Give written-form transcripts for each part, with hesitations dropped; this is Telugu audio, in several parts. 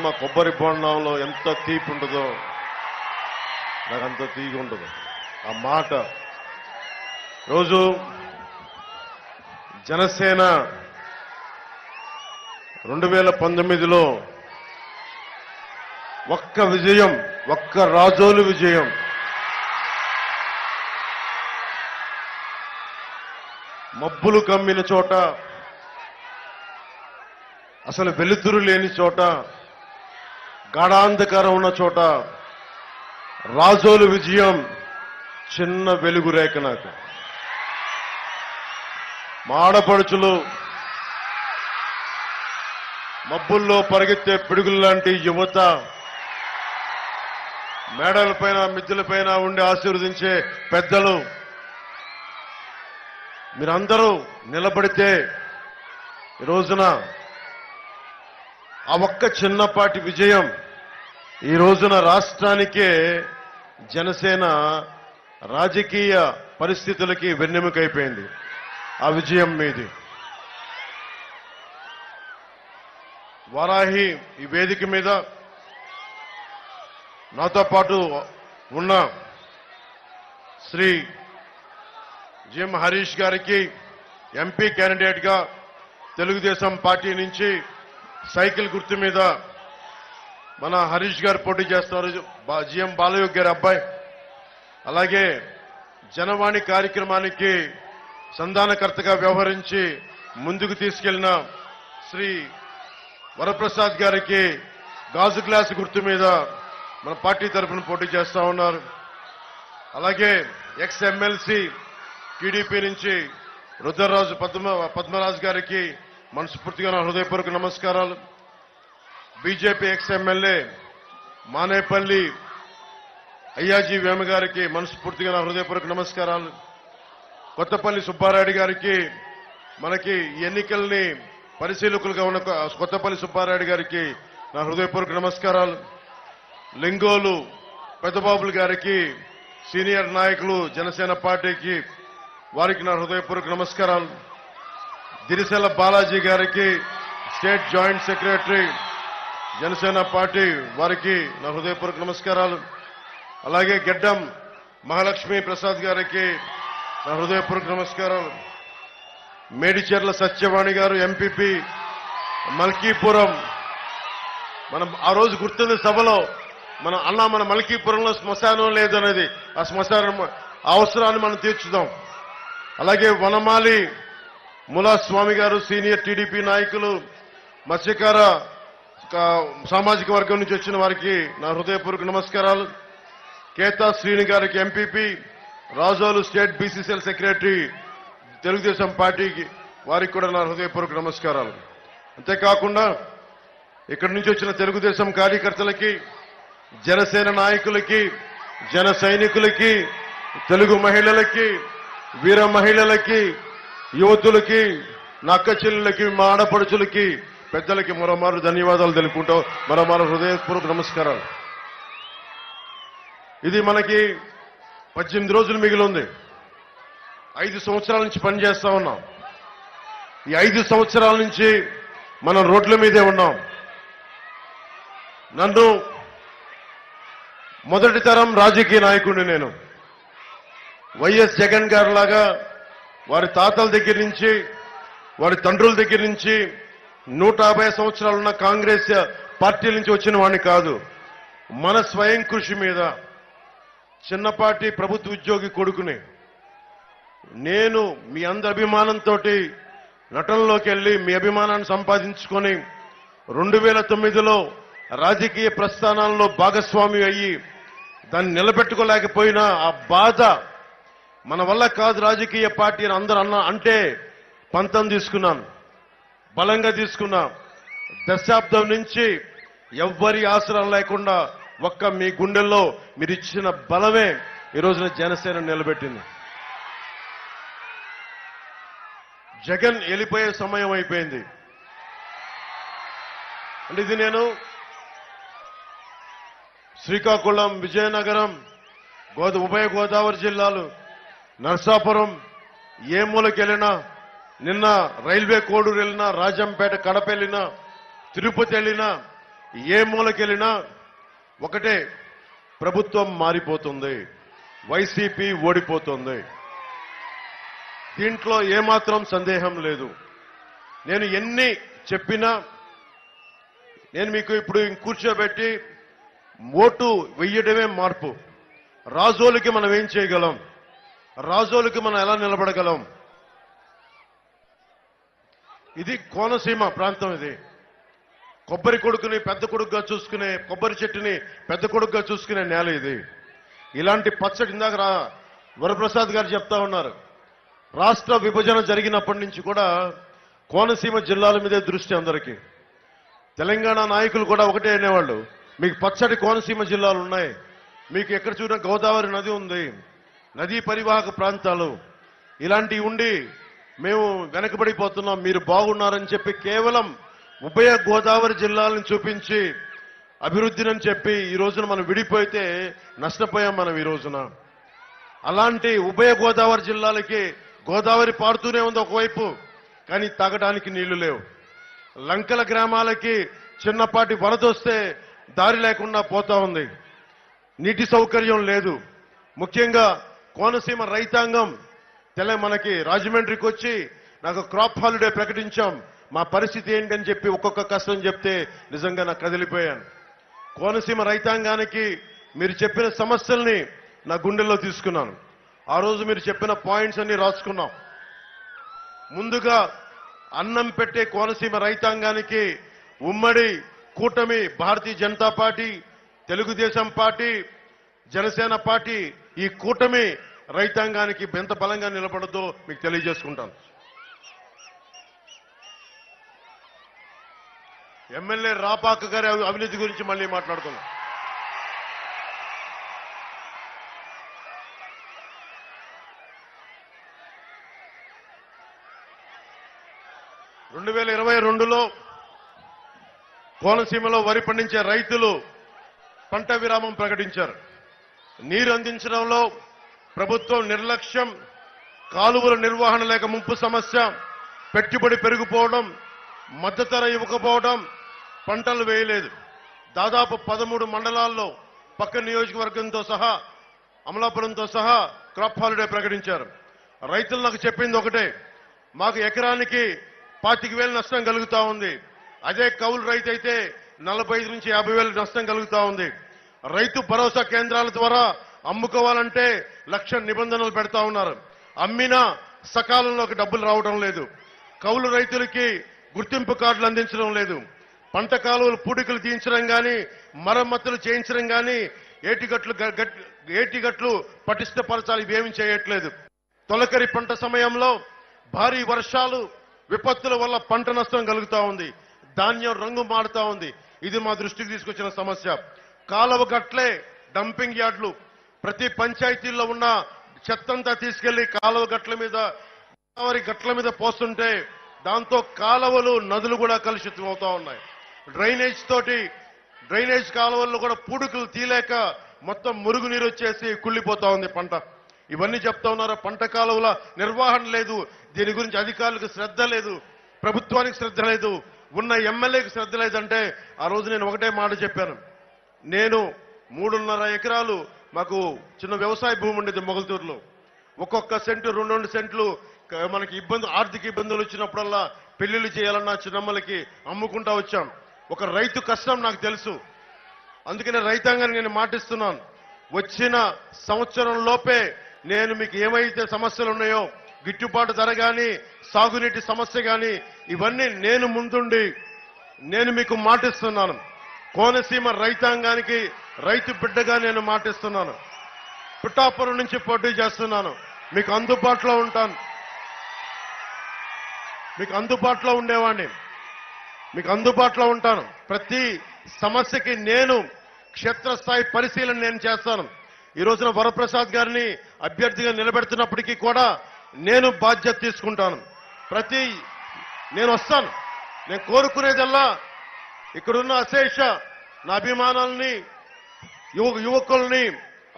మా కొబ్బరి బొండంలో ఎంత తీపి ఉంటుందో నాకు అంత తీగి ఉండదు ఆ మాట. రోజు జనసేన 2019లో ఒక్క విజయం, ఒక్క రాజోలు విజయం. మబ్బులు కమ్మిన చోట, అసలు వెలుతురు లేని చోట, గాఢాంధకారం ఉన్న చోట రాజోలు విజయం చిన్న వెలుగు రేఖ. నాకు మా ఆడపడుచులు మబ్బుల్లో పరిగెత్తే పిడుగుల్లాంటి యువత, మేడలపైన మిద్దెలపైన ఉండి ఆశీర్వదించే పెద్దలు, మీరందరూ నిలబడితే ఈ రోజున ఆ ఒక్క చిన్నపాటి విజయం ఈ రోజున రాష్ట్రానికే, జనసేన రాజకీయ పరిస్థితులకి వెన్నెముకైపోయింది. ఆ విజయం మీది. వారాహి ఈ వేదిక మీద నాతో పాటు ఉన్న శ్రీ జిఎం హరీష్ గారికి ఎంపీ క్యాండిడేట్ గా తెలుగుదేశం పార్టీ నుంచి సైకిల్ గుర్తు మీద మన హరీష్ గారు పోటీ చేస్తున్నారు, జిఎం బాలయోగ్ గారి అబ్బాయి. అలాగే జనవాణి కార్యక్రమానికి సంధానకర్తగా వ్యవహరించి ముందుకు తీసుకెళ్లిన శ్రీ వరప్రసాద్ గారికి గాజు గ్లాసు గుర్తు మీద మన పార్టీ తరఫున పోటీ చేస్తా ఉన్నారు. అలాగే ఎక్స్ ఎమ్మెల్సీ టీడీపీ నుంచి రుద్రరాజు పద్మరాజు గారికి మనస్ఫూర్తిగా నా హృదయపూర్వక నమస్కారాలు. BJP ex MLA Manepalli Ayyaji Vema గారికి మనస్ఫూర్తిగా నా హృదయపూర్వక నమస్కారాలు. కొత్తపల్లి సుబ్బారెడ్డి గారికి, మనకి ఎన్నికల్ని పరిశీలకులుగా ఉన్న కొత్తపల్లి సుబ్బారెడ్డి గారికి నా హృదయపూర్వక నమస్కారాలు. లింగోలు పెద్దబాబులు గారికి, సీనియర్ నాయకులు జనసేన పార్టీకి, వారికి నా హృదయపూర్వక నమస్కారాలు. దిరిసెల బాలాజీ గారికి, state joint secretary Janasena party, వారికి నా హృదయపూర్వక నమస్కారాలు. అలాగే గెడ్డం మహాలక్ష్మి ప్రసాద్ గారికి నా హృదయపూర్వక నమస్కారాలు. మేడిచెర్ల సత్యవాణి గారు ఎంపీపీ మల్కీపురం. మనం ఆ రోజు గుర్తున్న సభలో మన మల్కీపురంలో శ్మశానం లేదనేది, ఆ శ్మశానం అవసరాన్ని మనం తీర్చుదాం. అలాగే వనమాలి ములా స్వామి గారు సీనియర్ టీడీపీ నాయకులు, మత్స్యకార సామాజిక వర్గం నుంచి వచ్చిన వారికి నా హృదయపూర్వక నమస్కారాలు. కేతా శ్రీని గారికి MPP, Razole state BCCL secretary Telugu Desam పార్టీకి, వారికి కూడా నా హృదయపూర్వక నమస్కారాలు. అంతేకాకుండా ఇక్కడి నుంచి వచ్చిన తెలుగుదేశం కార్యకర్తలకి, జనసేన నాయకులకి, జన సైనికులకి, తెలుగు మహిళలకి, వీర మహిళలకి, యువతులకి, నా అక్క చెల్లెలకి, మా ఆడపడుచులకి, పెద్దలకి మరోమారు ధన్యవాదాలు తెలుపుకుంటూ మరోమారు హృదయపూర్వక నమస్కారాలు. ఇది మనకి 18 రోజులు మిగిలి ఉంది. 5 సంవత్సరాల నుంచి పనిచేస్తా ఉన్నాం. ఈ 5 సంవత్సరాల నుంచి మనం రోడ్ల మీదే ఉన్నాం. నన్ను మొదటి తరం రాజకీయ నాయకుడిని నేను. వైఎస్ జగన్ గారు లాగా వారి తాతల దగ్గర నుంచి, వారి తండ్రుల దగ్గర నుంచి 150 సంవత్సరాలున్న కాంగ్రెస్ పార్టీ నుంచి వచ్చిన వాడిని కాదు. మన స్వయం కృషి మీద చిన్నపాటి ప్రభుత్వ ఉద్యోగి కొడుకుని నేను మీ అందరి అభిమానంతో నటనలోకి వెళ్లి మీ అభిమానాన్ని సంపాదించుకొని 2009లో రాజకీయ ప్రస్థానాల్లో భాగస్వామి అయ్యి దాన్ని నిలబెట్టుకోలేకపోయినా ఆ బాధ, మన వల్ల కాదు రాజకీయ పార్టీ అని అందరూ అంటే పంతం తీసుకున్నాను, బలంగా తీసుకున్నా. దశాబ్దం నుంచి ఎవ్వరి ఆసరం లేకుండా ఒక్క మీ గుండెల్లో మీరు ఇచ్చిన బలమే ఈ రోజున జనసేన నిలబెట్టింది. జగన్ వెళ్ళిపోయే సమయం అయిపోయింది. అంటే ఇది నేను శ్రీకాకుళం, విజయనగరం, ఉభయ గోదావరి జిల్లాలు, నర్సాపురం, ఏ మూలకి వెళ్ళినా, నిన్న రైల్వే కోడూరు వెళ్ళినా, రాజంపేట, కడప వెళ్ళినా, తిరుపతి వెళ్ళినా ఏ మూలకెళ్ళినా ఒకటే, ప్రభుత్వం మారిపోతుంది, వైసీపీ ఓడిపోతుంది. దీంట్లో ఏమాత్రం సందేహం లేదు. నేను ఎన్ని చెప్పినా, నేను మీకు ఇప్పుడు కూర్చోబెట్టి ఓటు వెయ్యడమే మార్పు. రాజోలకి మనం ఏం చేయగలం, రాజోలకి మనం ఎలా నిలబడగలం? ఇది కోనసీమ ప్రాంతం. ఇది కొబ్బరి కొడుకుని పెద్ద కొడుకుగా చూసుకునే, కొబ్బరి చెట్టుని పెద్ద కొడుకుగా చూసుకునే నేల ఇది. ఇలాంటి పచ్చడి, ఇందాక వరప్రసాద్ గారు చెప్తా ఉన్నారు, రాష్ట్ర విభజన జరిగినప్పటి నుంచి కూడా కోనసీమ జిల్లాల మీదే దృష్టి అందరికీ. తెలంగాణ నాయకులు కూడా ఒకటే అనేవాళ్ళు, మీకు పచ్చడి కోనసీమ జిల్లాలు ఉన్నాయి, మీకు ఎక్కడ చూసినా గోదావరి నది ఉంది, నదీ పరివాహక ప్రాంతాలు ఇలాంటివి ఉండి మేము వెనకబడిపోతున్నాం, మీరు బాగున్నారని చెప్పి కేవలం ఉభయ గోదావరి జిల్లాలను చూపించి అభివృద్ధిని చెప్పి ఈ రోజున మనం విడిపోయితే నష్టపోయాం మనం ఈ రోజున. అలాంటి ఉభయ గోదావరి జిల్లాలకి గోదావరి పారుతూనే ఉంది ఒకవైపు, కానీ తాగడానికి నీళ్లు లేవు. లంకల గ్రామాలకి చిన్నపాటి వరద వస్తే దారి లేకుండా పోతా ఉంది, నీటి సౌకర్యం లేదు. ముఖ్యంగా కోనసీమ రైతాంగం మనకి రాజమండ్రికి వచ్చి నాకు క్రాప్ హాలిడే ప్రకటించాం, మా పరిస్థితి ఏంటని చెప్పి ఒక్కొక్క కష్టం చెప్తే నిజంగా నాకు కదిలిపోయాను. కోనసీమ రైతాంగానికి మీరు చెప్పిన సమస్యల్ని నా గుండెల్లో తీసుకున్నాను. ఆ రోజు మీరు చెప్పిన పాయింట్స్ అన్ని రాసుకున్నాం. ముందుగా అన్నం పెట్టే కోనసీమ రైతాంగానికి ఉమ్మడి కూటమి Bharatiya Janata party, Telugu Desam party, Janasena party, ఈ కూటమి రైతాంగానికి ఎంత బలంగా నిలబడదో మీకు తెలియజేసుకుంటాను. ఎమ్మెల్యే రాపాక గారి అవినీతి గురించి మళ్ళీ మాట్లాడుతున్నాం. (2022) కోనసీమలో వరి పండించే రైతులు పంట విరామం ప్రకటించారు. నీరు అందించడంలో ప్రభుత్వం నిర్లక్ష్యం, కాలువల నిర్వహణ లేక ముంపు సమస్య, పెట్టుబడి పెరిగిపోవడం, మద్దతు ధర ఇవ్వకపోవడం, పంటలు వేయలేదు. దాదాపు 13 మండలాల్లో పక్క నియోజకవర్గంతో సహా, అమలాపురంతో సహా క్రాప్ హాలిడే ప్రకటించారు. రైతులు నాకు చెప్పింది ఒకటే, మాకు ఎకరానికి 25,000 నష్టం కలుగుతా ఉంది. అదే కౌలు రైతు అయితే 45,000 నుంచి 50,000 నష్టం కలుగుతా ఉంది. రైతు భరోసా కేంద్రాల ద్వారా అమ్ముకోవాలంటే 1,00,000 నిబంధనలు పెడతా ఉన్నారు. అమ్మినా సకాలంలోకి డబ్బులు రావడం లేదు. కౌలు రైతులకి గుర్తింపు కార్డులు అందించడం లేదు. పంట కాలువలు పూడికలు తీయించడం కానీ, మరమ్మతులు చేయించడం కానీ, ఏటిగట్లు పటిష్టపరచాలి, ఇవేమీ చేయట్లేదు. తొలకరి పంట సమయంలో భారీ వర్షాలు, విపత్తుల వల్ల పంట నష్టం కలుగుతా ఉంది. ధాన్యం రంగు మారుతా ఉంది. ఇది మా దృష్టికి తీసుకొచ్చిన సమస్య. కాలువ గట్లే డంపింగ్ యార్డులు, ప్రతి పంచాయతీల్లో ఉన్న చెత్తంతా తీసుకెళ్లి కాలువ గట్ల మీద, గోదావరి గట్ల మీద పోస్తుంటే దాంతో కాలువలు, నదులు కూడా కలుషితం అవుతా ఉన్నాయి. డ్రైనేజ్ కాలువల్లో కూడా పూడుకులు తీలేక మొత్తం మురుగునీరు వచ్చేసి కుళ్ళిపోతా ఉంది పంట. ఇవన్నీ చెప్తా ఉన్నారు. పంట కాలువల నిర్వహణ లేదు, దీని గురించి అధికారులకు శ్రద్ధ లేదు, ప్రభుత్వానికి శ్రద్ధ లేదు, ఉన్న ఎమ్మెల్యేకి శ్రద్ధ లేదంటే ఆ రోజు నేను ఒకటే మాట చెప్పాను. నేను 3.5 ఎకరాలు మాకు చిన్న వ్యవసాయ భూమి ఉండేది మొగల్తూరులో. ఒక్కొక్క సెంటు 2 సెంట్లు మనకి ఆర్థిక ఇబ్బందులు వచ్చినప్పుడల్లా పెళ్లిళ్ళు చేయాలన్నా చిన్నమ్మలకి అమ్ముకుంటా వచ్చాం. ఒక రైతు కష్టం నాకు తెలుసు. అందుకనే రైతాంగానికి నేను మాటిస్తున్నాను, వచ్చిన సంవత్సరం లోపే నేను మీకు ఏమైతే సమస్యలు ఉన్నాయో, గిట్టుబాటు ధర కానీ, సాగునీటి సమస్య కానీ, ఇవన్నీ నేను ముందుండి నేను మీకు మాటిస్తున్నాను. కోనసీమ రైతాంగానికి రైతు బిడ్డగా నేను మాటిస్తున్నాను. పిఠాపురం నుంచి పోటీ చేస్తున్నాను. మీకు అందుబాటులో ఉంటాను, మీకు అందుబాటులో ఉండేవాడిని, మీకు అందుబాటులో ఉంటాను. ప్రతి సమస్యకి నేను క్షేత్రస్థాయి పరిశీలన నేను చేస్తాను. ఈ రోజున వరప్రసాద్ గారిని అభ్యర్థిగా నిలబెడుతున్నప్పటికీ కూడా నేను బాధ్యత తీసుకుంటాను. నేను వస్తాను. నేను కోరుకునేదల్లా ఇక్కడున్న అశేష నా అభిమానాలని, యువకుల్ని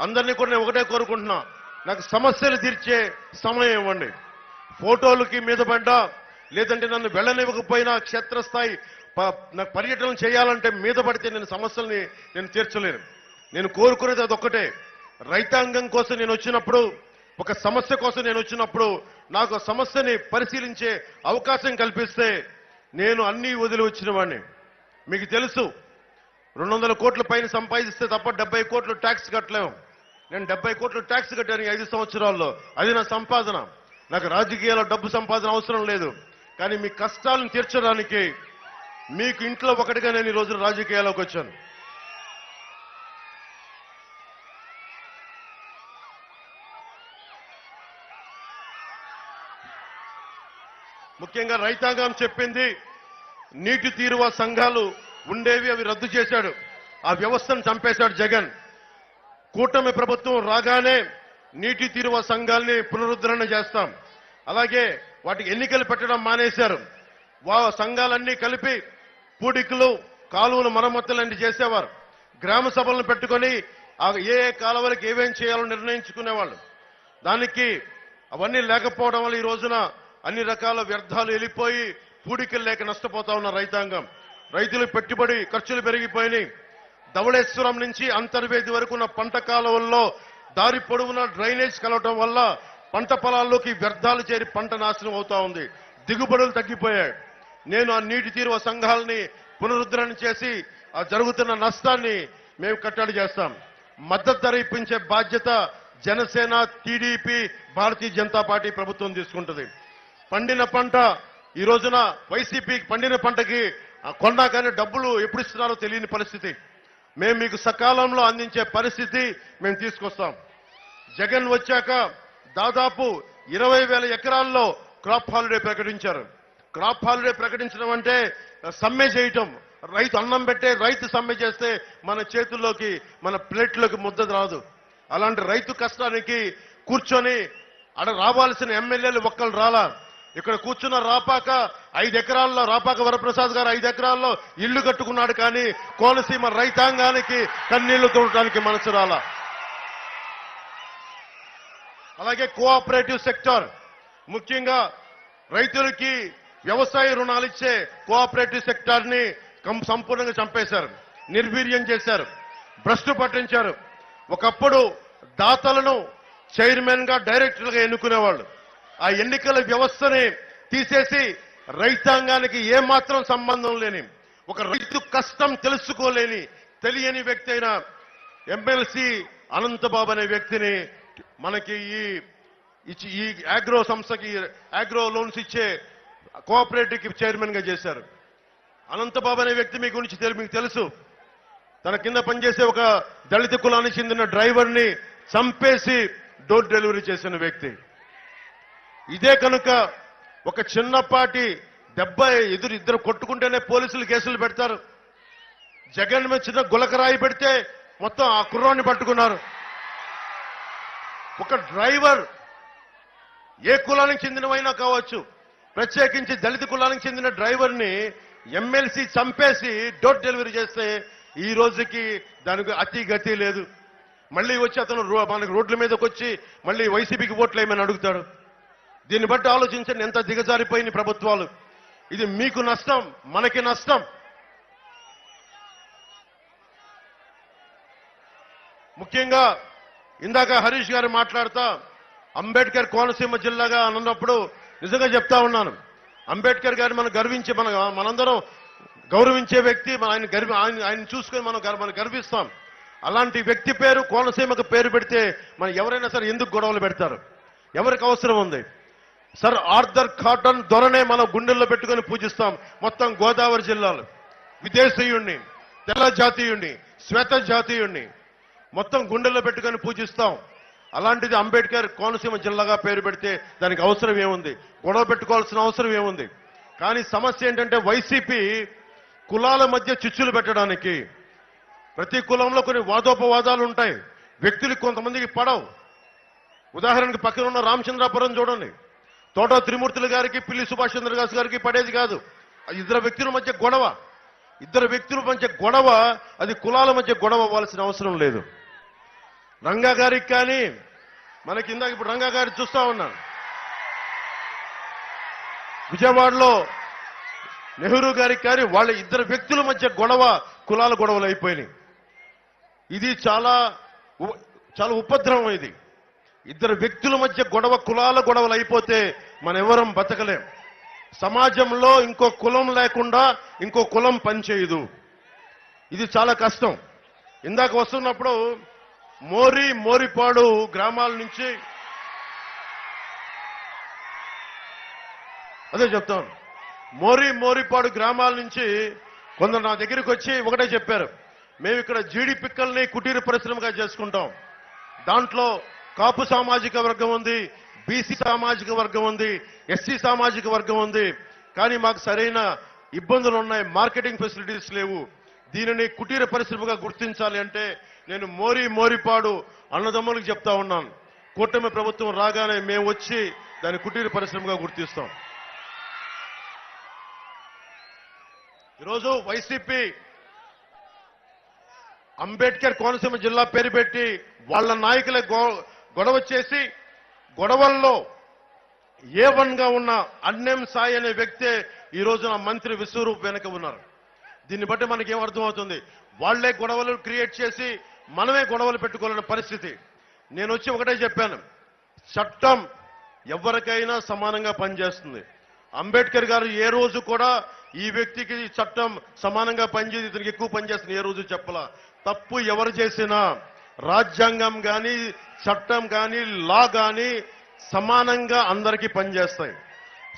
అందరినీ కూడా నేను ఒకటే కోరుకుంటున్నా, నాకు సమస్యలు తీర్చే సమయం ఇవ్వండి. ఫోటోలకి మీద పడ్డా, లేదంటే నన్ను వెళ్ళనివ్వకపోయినా క్షేత్రస్థాయి నాకు పర్యటన చేయాలంటే మీద పడితే నేను సమస్యల్ని నేను తీర్చలేను. నేను కోరుకునేది అదొక్కటే. రైతాంగం కోసం నేను వచ్చినప్పుడు, ఒక సమస్య కోసం నేను వచ్చినప్పుడు నాకు సమస్యని పరిశీలించే అవకాశం కల్పిస్తే నేను అన్నీ వదిలి వచ్చిన వాడిని. మీకు తెలుసు, 200 కోట్ల పైన సంపాదిస్తే తప్ప 70 కోట్లు ట్యాక్స్ కట్టలేము. నేను 70 కోట్లు ట్యాక్స్ కట్టాను 5 సంవత్సరాల్లో. అది నా సంపాదన. నాకు రాజకీయాల్లో డబ్బు సంపాదన అవసరం లేదు. కానీ మీ కష్టాలను తీర్చడానికి మీకు ఇంట్లో ఒకటిగా నేను ఈ రోజు రాజకీయాల్లోకి వచ్చాను. ముఖ్యంగా రైతాంగం చెప్పింది, నీటి తీరువ సంఘాలు ఉండేవి, అవి రద్దు చేశాడు. ఆ వ్యవస్థను చంపేశాడు జగన్. కూటమి ప్రభుత్వం రాగానే నీటి తీరువ సంఘాల్ని పునరుద్ధరణ చేస్తాం. అలాగే వాటికి ఎన్నికలు పెట్టడం మానేశారు. సంఘాలన్నీ కలిపి పూడికలు, కాలువలు, మరమ్మతులన్నీ చేసేవారు. గ్రామ సభలను పెట్టుకొని ఏ కాలువలకు ఏమేం చేయాలో నిర్ణయించుకునేవాళ్ళు. దానికి అవన్నీ లేకపోవడం వల్ల ఈ రోజున అన్ని రకాల వ్యర్థాలు వెళ్ళిపోయి పూడికలు లేక నష్టపోతా ఉన్న రైతాంగం. రైతులు పెట్టుబడి ఖర్చులు పెరిగిపోయినాయి. ధవళేశ్వరం నుంచి అంతర్వేది వరకు ఉన్న పంట కాలువల్లో దారి పొడవున డ్రైనేజ్ కలవటం వల్ల పంట పొలాల్లోకి వ్యర్థాలు చేరి పంట నాశనం అవుతా ఉంది. దిగుబడులు తగ్గిపోయాయి. నేను ఆ నీటి తీరువ సంఘాలని పునరుద్ధరణ చేసి ఆ జరుగుతున్న నష్టాన్ని మేము కట్టడి చేస్తాం. మద్దతు ధర ఇప్పించే బాధ్యత జనసేన, టీడీపీ, భారతీయ జనతా పార్టీ ప్రభుత్వం తీసుకుంటుంది. పండిన పంట ఈ రోజున వైసీపీకి పండిన పంటకి కొన్నా కానీ డబ్బులు ఎప్పుడు ఇస్తున్నారో తెలియని పరిస్థితి. మేము మీకు సకాలంలో అందించే పరిస్థితి మేము తీసుకొస్తాం. జగన్ వచ్చాక దాదాపు 20,000 ఎకరాల్లో క్రాప్ హాలిడే ప్రకటించారు. క్రాప్ హాలిడే ప్రకటించడం అంటే సమ్మె చేయటం. రైతు అన్నం పెట్టే రైతు సమ్మె చేస్తే మన చేతుల్లోకి, మన ప్లేట్లోకి ముద్ద రాదు. అలాంటి రైతు కష్టానికి కూర్చొని అక్కడ రావాల్సిన ఎమ్మెల్యేలు ఒక్కరు రాలా. ఇక్కడ కూర్చున్న రాపాక 5 ఎకరాల్లో, రాపాక వరప్రసాద్ గారు 5 ఎకరాల్లో ఇల్లు కట్టుకున్నాడు. కానీ కోనసీమ రైతాంగానికి కన్నీళ్లు తోడటానికి మనసు రాలా. అలాగే కోఆపరేటివ్ సెక్టర్, ముఖ్యంగా రైతులకి వ్యవసాయ రుణాలు ఇచ్చే కోఆపరేటివ్ సెక్టార్ ని సంపూర్ణంగా చంపేశారు, నిర్వీర్యం చేశారు, భ్రష్టు పట్టించారు. ఒకప్పుడు దాతలను చైర్మన్ గా, డైరెక్టర్గా ఎన్నుకునేవాళ్ళు. ఆ ఎన్నికల వ్యవస్థని తీసేసి రైతాంగానికి ఏమాత్రం సంబంధం లేని, ఒక రైతు కష్టం తెలుసుకోలేని, తెలియని వ్యక్తి అయిన ఎమ్మెల్సీ అనంతబాబు అనే వ్యక్తిని మనకి ఈ అగ్రో సంస్థకి, అగ్రో లోన్స్ ఇచ్చే కోఆపరేటివ్ చైర్మన్ గా చేశారు. అనంతబాబు అనే వ్యక్తి మీ గురించి మీకు తెలుసు. తన కింద పనిచేసే ఒక దళిత కులానికి చెందిన డ్రైవర్ని చంపేసి డోర్ డెలివరీ చేసిన వ్యక్తి. ఇదే కనుక ఒక చిన్నపాటి దెబ్బ ఇద్దరు కొట్టుకుంటేనే పోలీసులు కేసులు పెడతారు. జగన్ మీద చిన్న గులకరాయి పెడితే మొత్తం ఆ కుర్రాన్ని పట్టుకున్నారు. ఒక డ్రైవర్ ఏ కులానికి చెందినవైనా కావచ్చు, ప్రత్యేకించి దళిత కులానికి చెందిన డ్రైవర్ని ఎమ్మెల్సీ చంపేసి డోర్ డెలివరీ చేస్తే ఈ రోజుకి దానికి అతి గతి లేదు. మళ్ళీ వచ్చి అతను మనకి రోడ్ల మీదకి వచ్చి మళ్ళీ వైసీపీకి ఓట్లు ఏమని అడుగుతాడు. దీన్ని బట్టి ఆలోచించండి ఎంత దిగజారిపోయిన ప్రభుత్వాలు. ఇది మీకు నష్టం, మనకి నష్టం. ముఖ్యంగా ఇందాక హరీష్ గారు మాట్లాడుతా అంబేద్కర్ కోనసీమ జిల్లాగా అన్నప్పుడు నిజంగా చెప్తా ఉన్నాను. అంబేద్కర్ గారిని మనందరం గౌరవించే వ్యక్తి. ఆయన చూసుకొని మనం గర్విస్తాం. అలాంటి వ్యక్తి పేరు కోనసీమకు పేరు పెడితే మనం ఎవరైనా సరే ఎందుకు గొడవలు పెడతారు? ఎవరికి అవసరం ఉంది? సర్ ఆర్థర్ కాటన్ దొరనే మనం గుండెల్లో పెట్టుకొని పూజిస్తాం. మొత్తం గోదావరి జిల్లాలో విదేశీయుణ్ణి, తెల్ల జాతీయుణ్ణి, శ్వేత జాతీయుణ్ణి మొత్తం గుండెల్లో పెట్టుకొని పూజిస్తాం. అలాంటిది అంబేద్కర్ కోనసీమ జిల్లాగా పేరు పెడితే దానికి అవసరం ఏముంది? గొడవ పెట్టుకోవాల్సిన అవసరం ఏముంది? కానీ సమస్య ఏంటంటే వైసీపీ కులాల మధ్య చిచ్చులు పెట్టడానికి, ప్రతి కులంలో కొన్ని వాదోపవాదాలు ఉంటాయి. వ్యక్తులకు కొంతమందికి పడవు. ఉదాహరణకు పక్కన ఉన్న రామచంద్రాపురం చూడండి, తోట త్రిమూర్తులు గారికి, పిల్లి సుభాష్ చంద్రదాస్ గారికి పడేది కాదు. ఇద్దరు వ్యక్తుల మధ్య గొడవ, అది కులాల మధ్య గొడవ అవ్వాల్సిన అవసరం లేదు. రంగా గారికి కానీ మనకి ఇందాక ఇప్పుడు రంగా గారి చూస్తా ఉన్నాను, విజయవాడలో నెహ్రూ గారికి కానీ వాళ్ళ ఇద్దరు వ్యక్తుల మధ్య గొడవ కులాల గొడవలు అయిపోయినాయి. ఇది చాలా ఉపద్రవం. ఇది ఇద్దరు వ్యక్తుల మధ్య గొడవ కులాల గొడవలు అయిపోతే మనం ఎవరం బతకలేం. సమాజంలో ఇంకో కులం లేకుండా ఇంకో కులం పనిచేయదు. ఇది చాలా కష్టం. ఇందాక వస్తున్నప్పుడు మోరిపాడు గ్రామాల నుంచి అదే చెప్తాను. మోరిపాడు గ్రామాల నుంచి కొందరు నా దగ్గరికి వచ్చి ఒకటే చెప్పారు, మేము ఇక్కడ జీడి పిక్కల్ని కుటీర పరిశ్రమగా చేసుకుంటాం. దాంట్లో కాపు సామాజిక వర్గం ఉంది, బీసీ సామాజిక వర్గం ఉంది, ఎస్సీ సామాజిక వర్గం ఉంది. కానీ మాకు సరైన ఇబ్బందులు ఉన్నాయి, మార్కెటింగ్ ఫెసిలిటీస్ లేవు. దీనిని కుటీర పరిశ్రమగా గుర్తించాలి అంటే నేను మోరిపాడు అన్నదమ్ములకు చెప్తా ఉన్నాను, కూటమి ప్రభుత్వం రాగానే మేము వచ్చి దాన్ని కుటీర పరిశ్రమగా గుర్తిస్తాం. ఈరోజు వైసీపీ అంబేద్కర్ కోనసీమ జిల్లా పేరు పెట్టి వాళ్ళ నాయకులే గొడవ చేసి గొడవల్లో A1గా ఉన్న అన్నెం సాయి అనే వ్యక్తే ఈ రోజున మంత్రి విశ్వరూప్ వెనక ఉన్నారు. దీన్ని బట్టి మనకేం అర్థమవుతుంది, వాళ్లే గొడవలు క్రియేట్ చేసి మనమే గొడవలు పెట్టుకోవాలనే పరిస్థితి. నేను వచ్చి ఒకటే చెప్పాను, చట్టం ఎవరికైనా సమానంగా పనిచేస్తుంది. అంబేద్కర్ గారు ఏ రోజు కూడా ఈ వ్యక్తికి చట్టం సమానంగా పనిచేసి ఇతనికి ఎక్కువ పనిచేస్తుంది ఏ రోజు చెప్పలా. తప్పు ఎవరు చేసినా రాజ్యాంగం కానీ చట్టం కానీ లా కానీ సమానంగా అందరికీ పనిచేస్తాయి.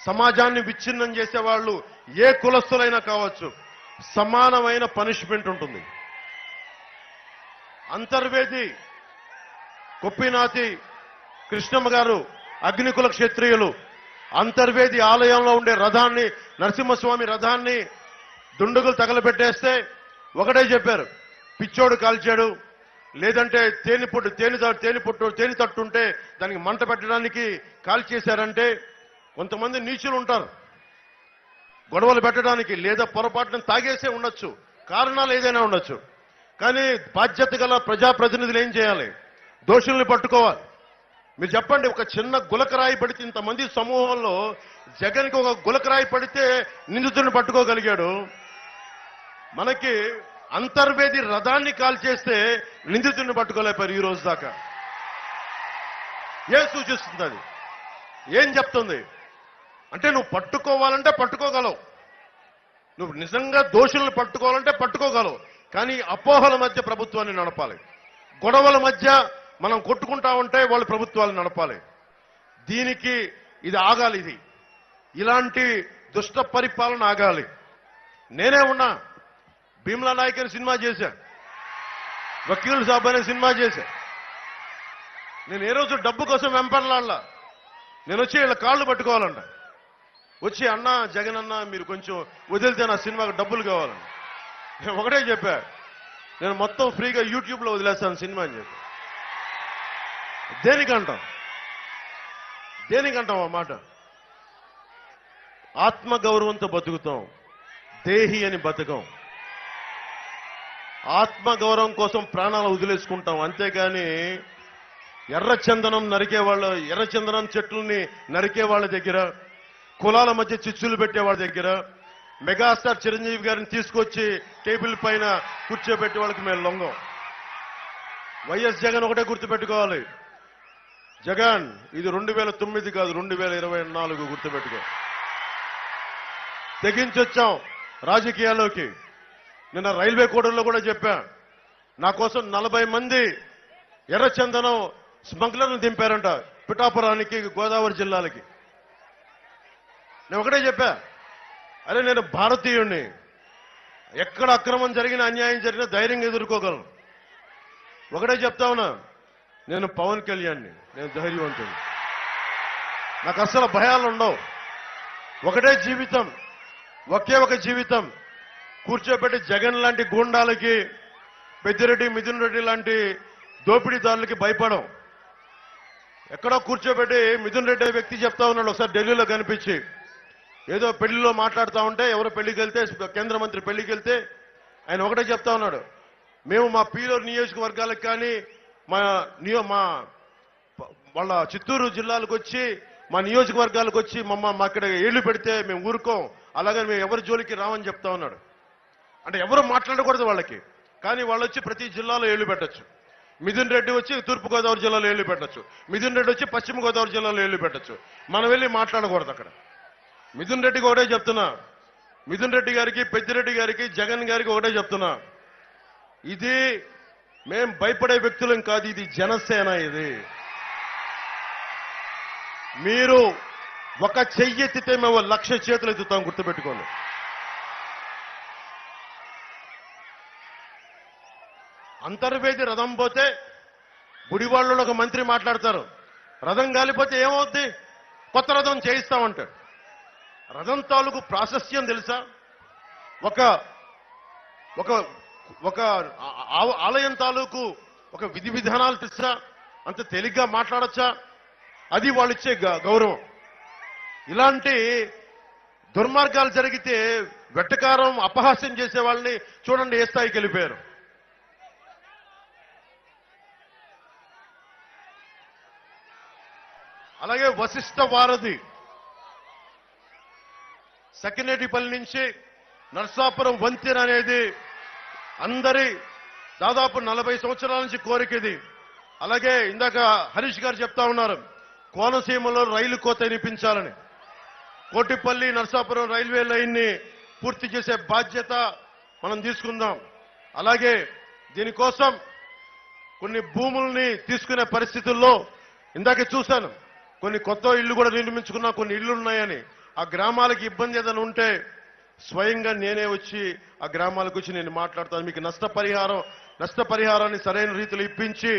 సమాజాన్ని విచ్ఛిన్నం చేసేవాళ్ళు ఏ కులస్తులైనా కావచ్చు, సమానమైన పనిష్మెంట్ ఉంటుంది. అంతర్వేది కొప్పినాతి కృష్ణమ్మ గారు అగ్నికుల క్షత్రియులు అంతర్వేది ఆలయంలో ఉండే రథాన్ని, నరసింహస్వామి రథాన్ని దుండగులు తగలబెట్టేస్తే ఒకటే చెప్పారు, పిచ్చోడు కాల్చాడు, లేదంటే తేనె తట్టుంటే దానికి మంట పెట్టడానికి కాల్చేశారంటే కొంతమంది నీచులు ఉంటారు గొడవలు పెట్టడానికి, లేదా పొరపాటున తాగేసే ఉండొచ్చు, కారణాలు ఏదైనా ఉండొచ్చు. కానీ బాధ్యత గల ప్రజాప్రతినిధులు ఏం చేయాలి, దోషుల్ని పట్టుకోవాలి. మీరు చెప్పండి, ఒక చిన్న గులకరాయి పడితే ఇంతమంది సమూహంలో జగన్కి ఒక గులకరాయి పడితే నిందితుడిని పట్టుకోగలిగాడు. మనకి అంతర్వేది రథాన్ని కాల్చేస్తే నిందితుడిని పట్టుకోలేపారు ఈ రోజు దాకా. ఏం సూచిస్తుంది అది? ఏం చెప్తుంది అంటే నువ్వు పట్టుకోవాలంటే పట్టుకోగలవు, నువ్వు నిజంగా దోషులను పట్టుకోవాలంటే పట్టుకోగలవు. కానీ అపోహల మధ్య ప్రభుత్వాన్ని నడపాలి, గొడవల మధ్య మనం కొట్టుకుంటా ఉంటే వాళ్ళు ప్రభుత్వాలు నడపాలి. దీనికి ఇది ఆగాలి. ఇలాంటి దుష్ట పరిపాలన ఆగాలి. నేనే ఉన్నా, భీమ్లా నాయక్ అని సినిమా చేశా, వకీల్ సాబ్ అనే సినిమా చేశా. నేను ఏ రోజు డబ్బు కోసం వెంపర్లాడలా. నేను వచ్చి వీళ్ళ కాళ్ళు పట్టుకోవాలంట, వచ్చి అన్నా జగన్ అన్న మీరు కొంచెం వదిలితే నా సినిమాకు డబ్బులు కావాలని. నేను ఒకటే చెప్పా, నేను మొత్తం ఫ్రీగా యూట్యూబ్లో వదిలేస్తాను సినిమా అని చెప్పి. దేనికంటాం ఆ మాట? ఆత్మగౌరవంతో బతుకుతాం, దేహి అని బతకం. ఆత్మగౌరవం కోసం ప్రాణాలు వదిలేసుకుంటాం, అంతేగాని ఎర్రచందనం చెట్లని నరికే వాళ్ళ దగ్గర, కులాల మధ్య చిచ్చులు పెట్టే వాళ్ళ దగ్గర, మెగాస్టార్ చిరంజీవి గారిని తీసుకొచ్చి టేబుల్ పైన కూర్చోబెట్టే వాళ్ళకి మేము లొంగం. వైఎస్ జగన్ ఒకటే గుర్తుపెట్టుకోవాలి, జగన్ ఇది 2009 కాదు 2024 గుర్తుపెట్టుకో. తెగించొచ్చాం రాజకీయాల్లోకి. నిన్న రైల్వే కోడల్లో కూడా చెప్పా, నా కోసం 40 మంది ఎర్రచందనం స్మగ్లర్లు దింపారంట పిఠాపురానికి, గోదావరి జిల్లాలకి. నేను ఒకటే చెప్పా, అరే నేను భారతీయుణ్ణి, ఎక్కడ అక్రమం జరిగినా అన్యాయం జరిగినా ధైర్యంగా ఎదుర్కోగలను. ఒకటే చెప్తా ఉన్నా, నేను పవన్ కళ్యాణ్ని, నేను ధైర్యవంతుని, నాకు అస్సలు భయాలు ఉండవు. ఒకటే జీవితం, ఒకే ఒక జీవితం. కూర్చోబెట్టి జగన్ లాంటి గూండాలకి, పెద్దిరెడ్డి మిథున్ రెడ్డి లాంటి దోపిడీదారులకి భయపడం. ఎక్కడో కూర్చోబెట్టి మిథున్ రెడ్డి వ్యక్తి చెప్తా ఉన్నాడు, ఒకసారి ఢిల్లీలో కనిపించి ఏదో పెళ్లిలో మాట్లాడుతూ ఉంటే, ఎవరో పెళ్లికి వెళ్తే, కేంద్ర మంత్రి పెళ్లికి వెళ్తే ఆయన ఒకటే చెప్తా ఉన్నాడు, మేము మా పీలూరు నియోజకవర్గాలకు కానీ మా వాళ్ళ చిత్తూరు జిల్లాలకు వచ్చి మా నియోజకవర్గాలకు వచ్చి మా అక్కడ ఏళ్లు పెడితే మేము ఊరుకోం, అలాగని మేము ఎవరి జోలికి రామని చెప్తా ఉన్నాడు. అంటే ఎవరు మాట్లాడకూడదు వాళ్ళకి, కానీ వాళ్ళు వచ్చి ప్రతి జిల్లాలో ఏళ్లు పెట్టచ్చు. మిథున్ రెడ్డి వచ్చి తూర్పుగోదావరి జిల్లాలో ఏళ్లు పెట్టచ్చు, మిథున్ రెడ్డి వచ్చి పశ్చిమ గోదావరి జిల్లాలో ఏళ్లు పెట్టచ్చు. మనం వెళ్ళి మాట్లాడకూడదు అక్కడ. మిథున్ రెడ్డికి ఒకటే చెప్తున్నా, మిథున్ రెడ్డి గారికి, పెద్దిరెడ్డి గారికి, జగన్ గారికి ఒకటే చెప్తున్నా, ఇది మేం భయపడే వ్యక్తులం కాదు, ఇది జనసేన. ఇది మీరు ఒక చెయ్యి ఎత్తితే మేము 1,00,000 చేతులు ఎత్తుతాం, గుర్తుపెట్టుకోండి. అంతర్వేది రథం పోతే గుడివాళ్ళలో ఒక మంత్రి మాట్లాడతారు, రథం గాలిపోతే ఏమవుద్ది, కొత్త రథం చేయిస్తామంటాడు. రథం తాలూకు ప్రాశస్త్యం తెలుసా? ఒక ఒక ఒక ఆలయం తాలూకు ఒక విధి విధానాలు తెలుసా? అంత తేలిగ్గా మాట్లాడచ్చా? అది వాళ్ళు ఇచ్చే గౌరవం. ఇలాంటి దుర్మార్గాలు జరిగితే వెట్టకారం అపహాస్యం చేసే వాళ్ళని చూడండి ఏ స్థాయికి వెళ్ళిపోయారు. అలాగే వశిష్ఠ వారధి సకినేటిపల్లి నుంచి నర్సాపురం వంతెన అనేది అందరి దాదాపు 40 సంవత్సరాల నుంచి కోరికది. అలాగే ఇందాక హరీష్ గారు చెప్తా ఉన్నారు, కోనసీమలో రైలు కోత వినిపించాలని. కోటిపల్లి నర్సాపురం రైల్వే లైన్ ని పూర్తి చేసే బాధ్యత మనం తీసుకుందాం. అలాగే దీనికోసం కొన్ని భూముల్ని తీసుకునే పరిస్థితుల్లో ఇందాక చూశాను, కొన్ని కొత్త ఇళ్లు కూడా నిర్మించుకున్నా, కొన్ని ఇళ్లు ఉన్నాయని. ఆ గ్రామాలకు ఇబ్బంది ఏదైనా ఉంటే స్వయంగా నేనే వచ్చి ఆ గ్రామాలకు వచ్చి నేను మాట్లాడతాను. మీకు నష్టపరిహారాన్ని సరైన రీతిలో ఇప్పించి,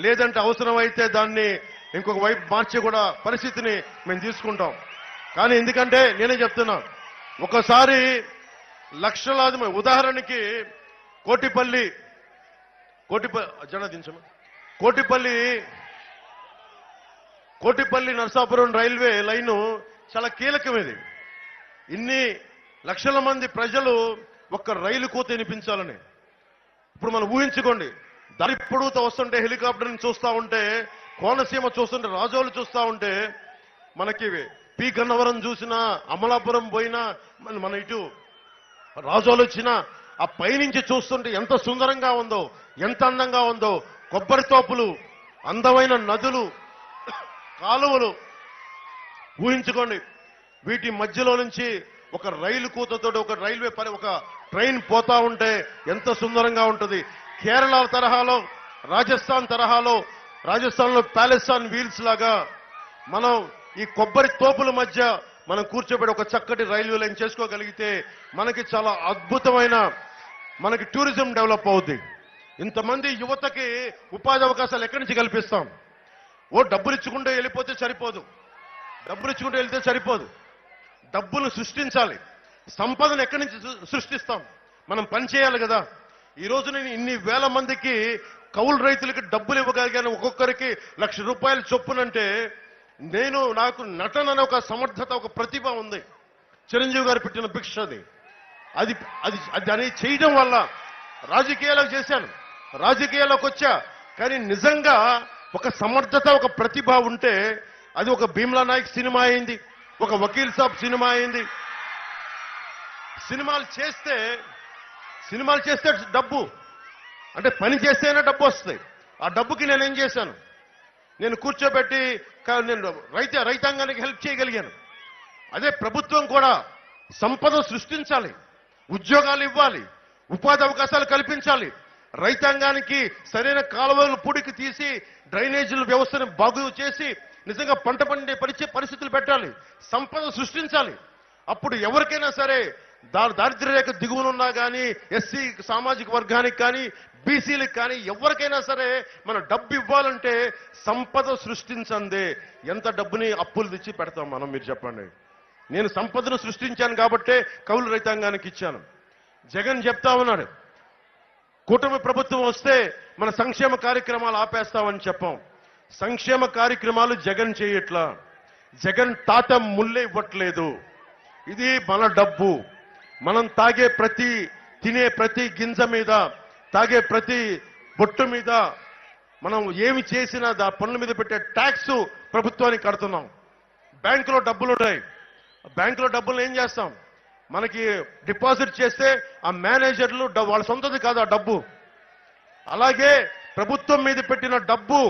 లేదంటే అవసరమైతే దాన్ని ఇంకొక వైపు మార్చి కూడా పరిస్థితిని మేము తీసుకుంటాం. కానీ ఎందుకంటే నేనే చెప్తున్నా, ఒకసారి లక్షలాది ఉదాహరణకి కోటిపల్లి నర్సాపురం రైల్వే లైను చాలా కీలకమేది. ఇన్ని లక్షల మంది ప్రజలు ఒక్క రైలు కోత వినిపించాలని. ఇప్పుడు మనం ఊహించుకోండి, దారి పొడుగుతా వస్తుంటే హెలికాప్టర్ని చూస్తూ ఉంటే, కోనసీమ చూస్తుంటే, రాజోలు చూస్తూ ఉంటే, మనకి పి గన్నవరం చూసినా, అమలాపురం పోయినా, మన ఇటు రాజోలు వచ్చినా ఆ పైనుంచి చూస్తుంటే ఎంత సుందరంగా ఉందో, ఎంత అందంగా ఉందో. కొబ్బరి తోపులు, అందమైన నదులు, కాలువలు ఊహించుకోండి. వీటి మధ్యలో నుంచి ఒక రైలు కూతతో ఒక ట్రైన్ పోతా ఉంటే ఎంత సుందరంగా ఉంటుంది. కేరళ తరహాలో, రాజస్థాన్లో ప్యాలెస్టాన్ వీల్స్ లాగా మనం ఈ కొబ్బరి తోపుల మధ్య మనం కూర్చోబెట్టి ఒక చక్కటి రైల్వే లైన్ చేసుకోగలిగితే మనకి చాలా అద్భుతమైన టూరిజం డెవలప్ అవుద్ది. ఇంతమంది యువతకి ఉపాధి అవకాశాలు ఎక్కడి నుంచి కల్పిస్తాం? డబ్బులు ఇచ్చుకుంటే వెళ్ళిపోతే సరిపోదు, డబ్బులు సృష్టించాలి. సంపదను ఎక్కడి నుంచి సృష్టిస్తాం? మనం పని చేయాలి కదా. ఈ రోజు నేను ఇన్ని వేల మందికి కౌలు రైతులకి డబ్బులు ఇవ్వగలిగాను, ఒక్కొక్కరికి ₹1,00,000 చొప్పునంటే నాకు నటన అనే ఒక సమర్థత, ఒక ప్రతిభ ఉంది. చిరంజీవి గారు పెట్టిన భిక్ష అది చేయడం వల్ల రాజకీయాలకు చేశాను, రాజకీయాల్లోకి వచ్చా. కానీ నిజంగా ఒక సమర్థత, ఒక ప్రతిభ ఉంటే అది ఒక భీమ్లా నాయక్ సినిమా అయింది, ఒక వకీల్ సాబ్ సినిమా అయింది. సినిమాలు చేస్తే డబ్బు, అంటే పని చేస్తేనే డబ్బు వస్తుంది. ఆ డబ్బుకి నేనేం చేశాను? నేను కూర్చోబెట్టి నేను రైతాంగానికి హెల్ప్ చేయగలిగాను. అదే ప్రభుత్వం కూడా సంపద సృష్టించాలి, ఉద్యోగాలు ఇవ్వాలి, ఉపాధి అవకాశాలు కల్పించాలి. రైతాంగానికి సరైన కాలువలు పూడికి తీసి డ్రైనేజీల వ్యవస్థను బాగు చేసి నిజంగా పంట పండే పరిస్థితులు పెట్టాలి, సంపద సృష్టించాలి. అప్పుడు ఎవరికైనా సరే దారిద్ర్య రేఖ దిగువనున్నా కానీ, ఎస్సీ సామాజిక వర్గానికి కానీ, బీసీలకు కానీ ఎవరికైనా సరే మన డబ్బు ఇవ్వాలంటే సంపద సృష్టించందే ఎంత డబ్బుని అప్పులు తెచ్చి పెడతాం మనం? మీరు చెప్పండి. నేను సంపదను సృష్టించాను కాబట్టే కౌలు రైతాంగానికి ఇచ్చాను. జగన్ చెప్తా ఉన్నాడు, కూటమి ప్రభుత్వం వస్తే మన సంక్షేమ కార్యక్రమాలు ఆపేస్తామని చెప్పాం. సంక్షేమ కార్యక్రమాలు జగన్ చేయట్లా. జగన్ తాత ముల్లే ఇవ్వట్లేదు. ఇది మన డబ్బు. మనం తినే ప్రతి గింజ మీద, తాగే ప్రతి బొట్టు మీద, మనం ఏమి చేసినా పన్నుల మీద పెట్టే ట్యాక్స్ ప్రభుత్వానికి కడుతున్నాం. బ్యాంకులో డబ్బులు ఉన్నాయి, బ్యాంకులో డబ్బులు ఏం చేస్తాం? మనకి డిపాజిట్ చేస్తే ఆ మేనేజర్లు వాళ్ళ సొంతది కాదు ఆ డబ్బు. అలాగే ప్రభుత్వం మీద పెట్టిన డబ్బు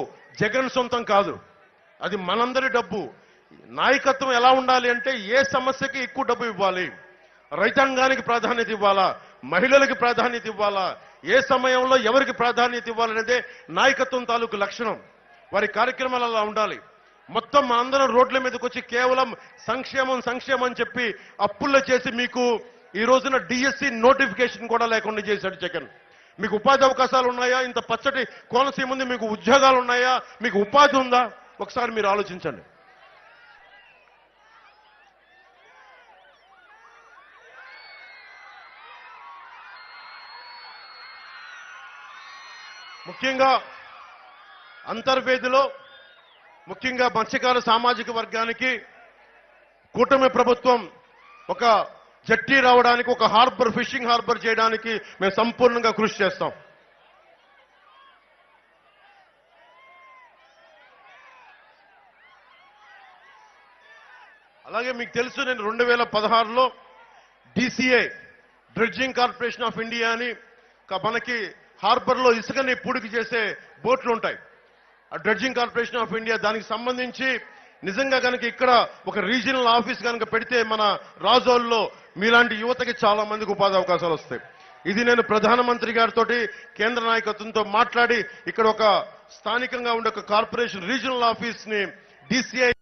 జగన్ సొంతం కాదు, అది మనందరి డబ్బు. నాయకత్వం ఎలా ఉండాలి అంటే ఏ సమస్యకి ఎక్కువ డబ్బు ఇవ్వాలి, రైతాంగానికి ప్రాధాన్యత ఇవ్వాలా, మహిళలకు ప్రాధాన్యత ఇవ్వాలా, ఏ సమయంలో ఎవరికి ప్రాధాన్యత ఇవ్వాలనేదే నాయకత్వం తాలూకు లక్షణం. వారి కార్యక్రమాలు అలా ఉండాలి. మొత్తం మా అందరం రోడ్ల మీదకి వచ్చి కేవలం సంక్షేమం సంక్షేమం అని చెప్పి అప్పుల్లో చేసి మీకు ఈ రోజున డిఎస్సి నోటిఫికేషన్ కూడా లేకుండా చేశాడు జగన్. మీకు ఉపాధి అవకాశాలు ఉన్నాయా? ఇంత పచ్చటి కోనసీమ ఉంది, మీకు ఉద్యోగాలు ఉన్నాయా? మీకు ఉపాధి ఉందా? ఒకసారి మీరు ఆలోచించండి. ముఖ్యంగా అంతర్వేదిలో ముఖ్యంగా మత్స్యకార సామాజిక వర్గానికి కూటమి ప్రభుత్వం ఒక జట్టి రావడానికి, ఒక హార్బర్, ఫిషింగ్ హార్బర్ చేయడానికి మేము సంపూర్ణంగా కృషి చేస్తాం. అలాగే మీకు తెలుసు, నేను 2016లో DCA dredging corporation of India అని మనకి హార్బర్లో ఇసుకని పూడికి చేసే బోట్లు ఉంటాయి. ఆ డ్రెడ్జింగ్ కార్పొరేషన్ ఆఫ్ ఇండియా దానికి సంబంధించి నిజంగా కనుక ఇక్కడ ఒక రీజనల్ ఆఫీస్ కనుక పెడితే మన రాజోల్లో మీలాంటి యువతకి చాలా మందికి ఉపాధి అవకాశాలు వస్తాయి. ఇది నేను ప్రధానమంత్రి గారితో కేంద్ర నాయకత్వంతో మాట్లాడి ఇక్కడ ఒక స్థానికంగా ఉండే ఒక కార్పొరేషన్ రీజనల్ ఆఫీస్ ని, DCI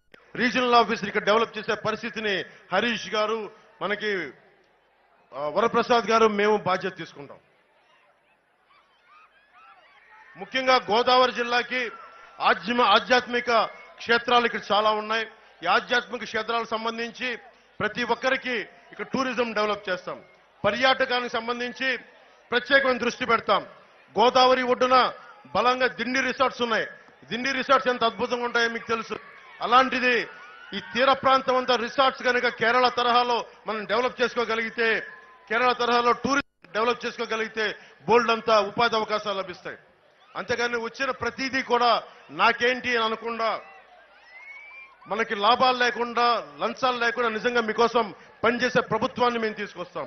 రీజనల్ ఆఫీస్ ఇక్కడ డెవలప్ చేసే పరిస్థితిని హరీష్ గారు, మనకి వరప్రసాద్ గారు, మేము బాధ్యత తీసుకుంటాం. ముఖ్యంగా గోదావరి జిల్లాకి ఆధ్యాత్మిక క్షేత్రాలు ఇక్కడ చాలా ఉన్నాయి. ఈ ఆధ్యాత్మిక క్షేత్రాలకు సంబంధించి ప్రతి ఒక్కరికి ఇక్కడ టూరిజం డెవలప్ చేస్తాం. పర్యాటకానికి సంబంధించి ప్రత్యేకమైన దృష్టి పెడతాం. గోదావరి ఒడ్డున బలంగా దిండి రిసార్ట్స్ ఉన్నాయి. దిండి రిసార్ట్స్ ఎంత అద్భుతంగా ఉంటాయో మీకు తెలుసు. అలాంటిది ఈ తీర ప్రాంతం అంతా రిసార్ట్స్ కనుక కేరళ తరహాలో మనం డెవలప్ చేసుకోగలిగితే, కేరళ తరహాలో టూరిజం డెవలప్ చేసుకోగలిగితే బోల్డ్ అంతా ఉపాధి అవకాశాలు లభిస్తాయి. అంతేగాని వచ్చిన ప్రతిదీ కూడా నాకేంటి అని అనకుండా, మనకి లాభాలు లేకుండా, లంచాలు లేకుండా నిజంగా మీకోసం పనిచేసే ప్రభుత్వాన్ని మేము తీసుకొస్తాం.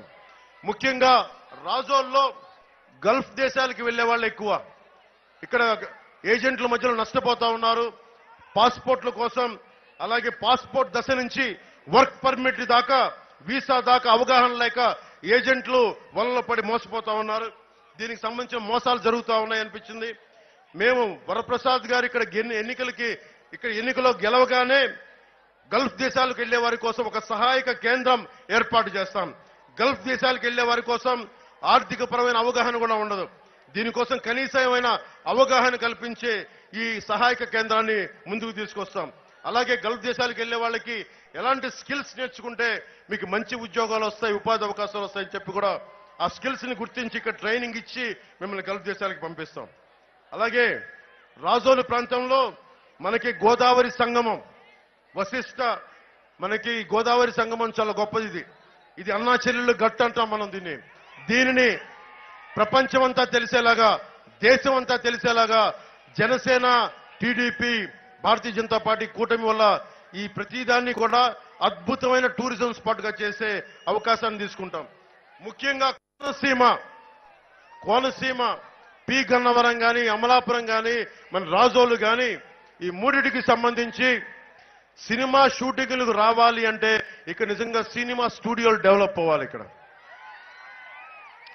ముఖ్యంగా రాజోల్లో గల్ఫ్ దేశాలకు వెళ్లే వాళ్ళు ఎక్కువ. ఇక్కడ ఏజెంట్ల మధ్యలో నష్టపోతా ఉన్నారు. పాస్పోర్ట్ల కోసం, అలాగే పాస్పోర్ట్ దశ నుంచి వర్క్ పర్మిట్ దాకా, వీసా దాకా అవగాహన లేక ఏజెంట్లు వలలో పడి మోసపోతా ఉన్నారు. దీనికి సంబంధించిన మోసాలు జరుగుతూ ఉన్నాయనిపించింది. మేము వరప్రసాద్ గారు ఇక్కడ ఎన్నికలో గెలవగానే గల్ఫ్ దేశాలకు వెళ్లే వారి కోసం ఒక సహాయక కేంద్రం ఏర్పాటు చేస్తాం. గల్ఫ్ దేశాలకు వెళ్లే వారి కోసం ఆర్థిక పరమైన అవగాహన కూడా ఉండదు. దీనికోసం కనీసమైన అవగాహన కల్పించే ఈ సహాయక కేంద్రాన్ని ముందుకు తీసుకొస్తాం. అలాగే గల్ఫ్ దేశాలకు వెళ్లే వాళ్ళకి ఎలాంటి స్కిల్స్ నేర్చుకుంటే మీకు మంచి ఉద్యోగాలు వస్తాయి, ఉపాధి అవకాశాలు వస్తాయని చెప్పి కూడా ఆ స్కిల్స్ ని గుర్తించి ఇక్కడ ట్రైనింగ్ ఇచ్చి మిమ్మల్ని గల్ఫ్ దేశాలకు పంపిస్తాం. అలాగే రాజోలు ప్రాంతంలో మనకి గోదావరి సంగమం, వశిష్ట, మనకి గోదావరి సంగమం చాలా గొప్పది. ఇది అన్నా చెల్లెళ్ళు గట్టు అంటాం మనం దీనిని ప్రపంచమంతా తెలిసేలాగా, దేశం అంతా తెలిసేలాగా జనసేన, టీడీపీ, భారతీయ జనతా పార్టీ కూటమి వల్ల ఈ ప్రతిదాన్ని కూడా అద్భుతమైన టూరిజం స్పాట్ గా చేసే అవకాశాన్ని తీసుకుంటాం. ముఖ్యంగా కోనసీమ పి గన్నవరం కానీ, అమలాపురం కానీ, మన రాజోలు కానీ, ఈ మూడిటికి సంబంధించి సినిమా షూటింగ్లకు రావాలి అంటే ఇక్కడ నిజంగా సినిమా స్టూడియోలు డెవలప్ అవ్వాలి. ఇక్కడ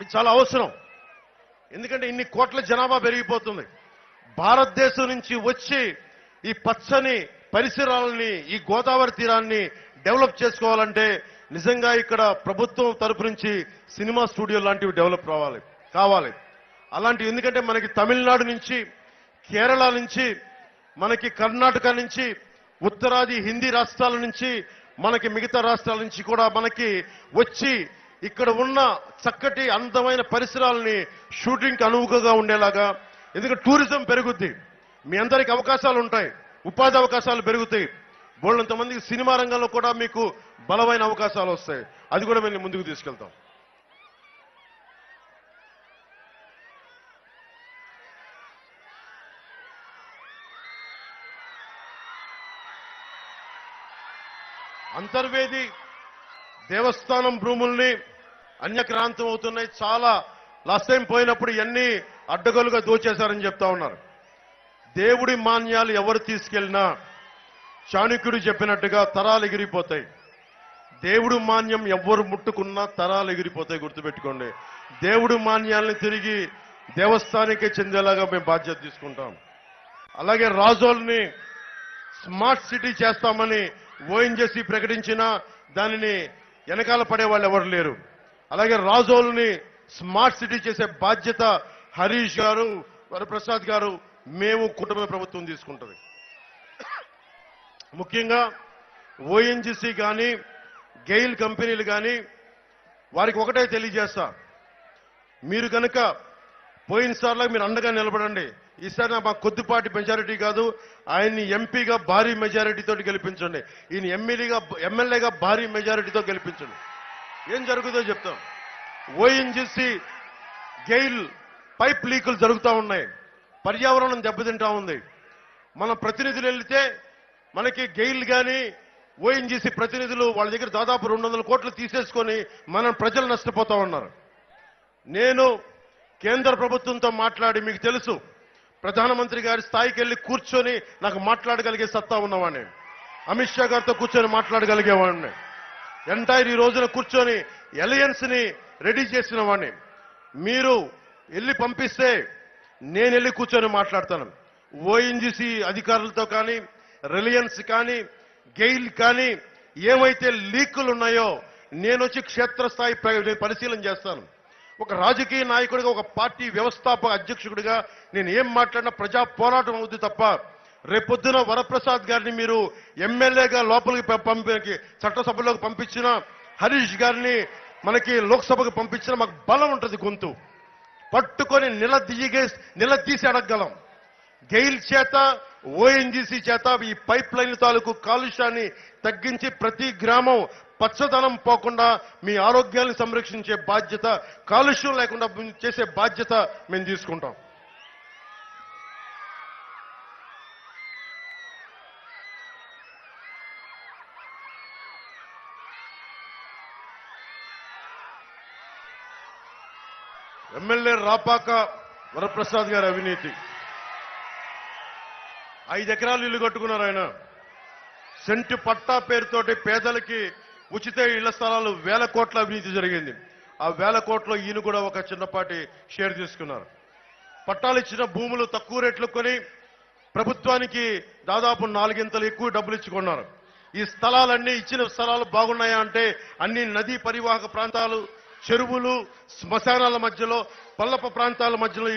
ఇది చాలా అవసరం. ఎందుకంటే ఇన్ని కోట్ల జనాభా పెరిగిపోతుంది. భారతదేశం నుంచి వచ్చి ఈ పచ్చని పరిసరాలని, ఈ గోదావరి తీరాన్ని డెవలప్ చేసుకోవాలంటే నిజంగా ఇక్కడ ప్రభుత్వం తరపు నుంచి సినిమా స్టూడియో లాంటివి డెవలప్ కావాలి. అలాంటివి ఎందుకంటే మనకి తమిళనాడు నుంచి, కేరళ నుంచి, మనకి కర్ణాటక నుంచి, ఉత్తరాది హిందీ రాష్ట్రాల నుంచి, మనకి మిగతా రాష్ట్రాల నుంచి కూడా మనకి వచ్చి ఇక్కడ ఉన్న చక్కటి అందమైన పరిసరాలని షూటింగ్కి అనువుగా ఉండేలాగా, ఎందుకంటే టూరిజం పెరుగుద్ది, మీ అందరికి అవకాశాలు ఉంటాయి, ఉపాధి అవకాశాలు పెరుగుతాయి, బోళ్ళంతమందికి సినిమా రంగంలో కూడా మీకు బలమైన అవకాశాలు వస్తాయి. అది కూడా మేము ముందుకు తీసుకెళ్తాం. అంతర్వేది దేవస్థానం భూముల్ని అన్యక్రాంతం అవుతున్నాయి. చాలా లాస్ట్ టైం పోయినప్పుడు ఇవన్నీ అడ్డగోలుగా దోచేశారని చెప్తా ఉన్నారు. దేవుడి మాన్యాలు ఎవరు తీసుకెళ్లినా చాణక్యుడు చెప్పినట్టుగా తరాలు ఎగిరిపోతాయి. దేవుడు మాన్యం ఎవరు ముట్టుకున్నా తరాలు ఎగిరిపోతాయి. గుర్తుపెట్టుకోండి. దేవుడు మాన్యాల్ని తిరిగి దేవస్థానికే చెందేలాగా మేము బాధ్యత తీసుకుంటాం. అలాగే రాజోల్ని స్మార్ట్ సిటీ చేస్తామని ఓఎన్జీసీ ప్రకటించినా దానిని వెనకాల పడే వాళ్ళు ఎవరు లేరు. అలాగే రాజోల్ని స్మార్ట్ సిటీ చేసే బాధ్యత హరీష్ గారు, వరప్రసాద్ గారు, మేము కుటుంబ ప్రభుత్వం తీసుకుంటుంది. ముఖ్యంగా ఓఎన్జీసీ కానీ గెయిల్ కంపెనీలు కానీ వారికి ఒకటే తెలియజేస్తా, మీరు కనుక పోయినసార్లా మీరు అండగా నిలబడండి. ఈసారి మా కొద్దిపాటి మెజారిటీ కాదు, ఆయన్ని ఎంపీగా భారీ మెజారిటీతో గెలిపించండి. ఈయన ఎమ్మెల్యేగా భారీ మెజారిటీతో గెలిపించండి. ఏం జరుగుతుందో చెప్తాం. ఓఎన్జీసీ గెయిల్ పైప్ లీకులు జరుగుతూ ఉన్నాయి. పర్యావరణం దెబ్బతింటా ఉంది. మన ప్రతినిధులు వెళ్తే మనకి గెయిల్ కానీ ఓఎన్జీసీ ప్రతినిధులు వాళ్ళ దగ్గర దాదాపు 200 కోట్లు తీసేసుకొని మన ప్రజలు నష్టపోతా ఉన్నారు. నేను కేంద్ర ప్రభుత్వంతో మాట్లాడి, మీకు తెలుసు ప్రధానమంత్రి గారి స్థాయికి వెళ్ళి కూర్చొని నాకు మాట్లాడగలిగే సత్తా ఉన్నవాడిని. అమిత్ షా గారితో కూర్చొని మాట్లాడగలిగేవాడిని. ఎంటైర్ ఈ రోజున కూర్చొని అలయన్స్ ని రెడీ చేసిన వాడిని. మీరు వెళ్ళి పంపిస్తే నేను వెళ్ళి కూర్చొని మాట్లాడతాను. ఓఎన్జీసీ అధికారులతో కానీ, రిలయన్స్ కానీ, గెయిల్ కానీ ఏమైతే లీకులు ఉన్నాయో నేను వచ్చి క్షేత్రస్థాయి పరిశీలన చేస్తాను. ఒక రాజకీయ నాయకుడిగా, ఒక పార్టీ వ్యవస్థాపక అధ్యక్షుడిగా నేను ఏం మాట్లాడినా ప్రజా పోరాటం అవుతుంది తప్ప, రేపొద్దున వరప్రసాద్ గారిని మీరు ఎమ్మెల్యేగా లోపలికి చట్టసభలోకి పంపించిన, హరీష్ గారిని మనకి లోక్సభకు పంపించిన మాకు బలం ఉంటుంది. గొంతు పట్టుకొని నిలదీసి అడగగలం. గెయిల్ చేత, ఓఎన్జీసీ చేత ఈ పైప్ లైన్ తాలూకు కాలుష్యాన్ని తగ్గించి ప్రతి గ్రామం పచ్చదనం పోకుండా మీ ఆరోగ్యాన్ని సంరక్షించే బాధ్యత, కాలుష్యం లేకుండా చేసే బాధ్యత మేము తీసుకుంటాం. ఎమ్మెల్యే రాపాక వరప్రసాద్ గారి అవినీతి. 5 ఎకరాలు ఇల్లు కట్టుకున్నారు ఆయన. సెంటు పట్టా పేరుతోటి పేదలకి ఉచిత ఇళ్ల స్థలాలు 1000 కోట్ల అవినీతి జరిగింది. ఆ 1000 కోట్ల ఈయన కూడా ఒక చిన్నపాటి షేర్ తీసుకున్నారు. పట్టాలు ఇచ్చిన భూములు తక్కువ రేట్లు కొని ప్రభుత్వానికి దాదాపు 4 ఇంతలు ఎక్కువ డబ్బులు ఇచ్చుకున్నారు. ఈ స్థలాలన్నీ ఇచ్చిన స్థలాలు బాగున్నాయా అంటే అన్ని నదీ పరివాహక ప్రాంతాలు, చెరువులు, శ్మశానాల మధ్యలో, పల్లప ప్రాంతాల మధ్యలో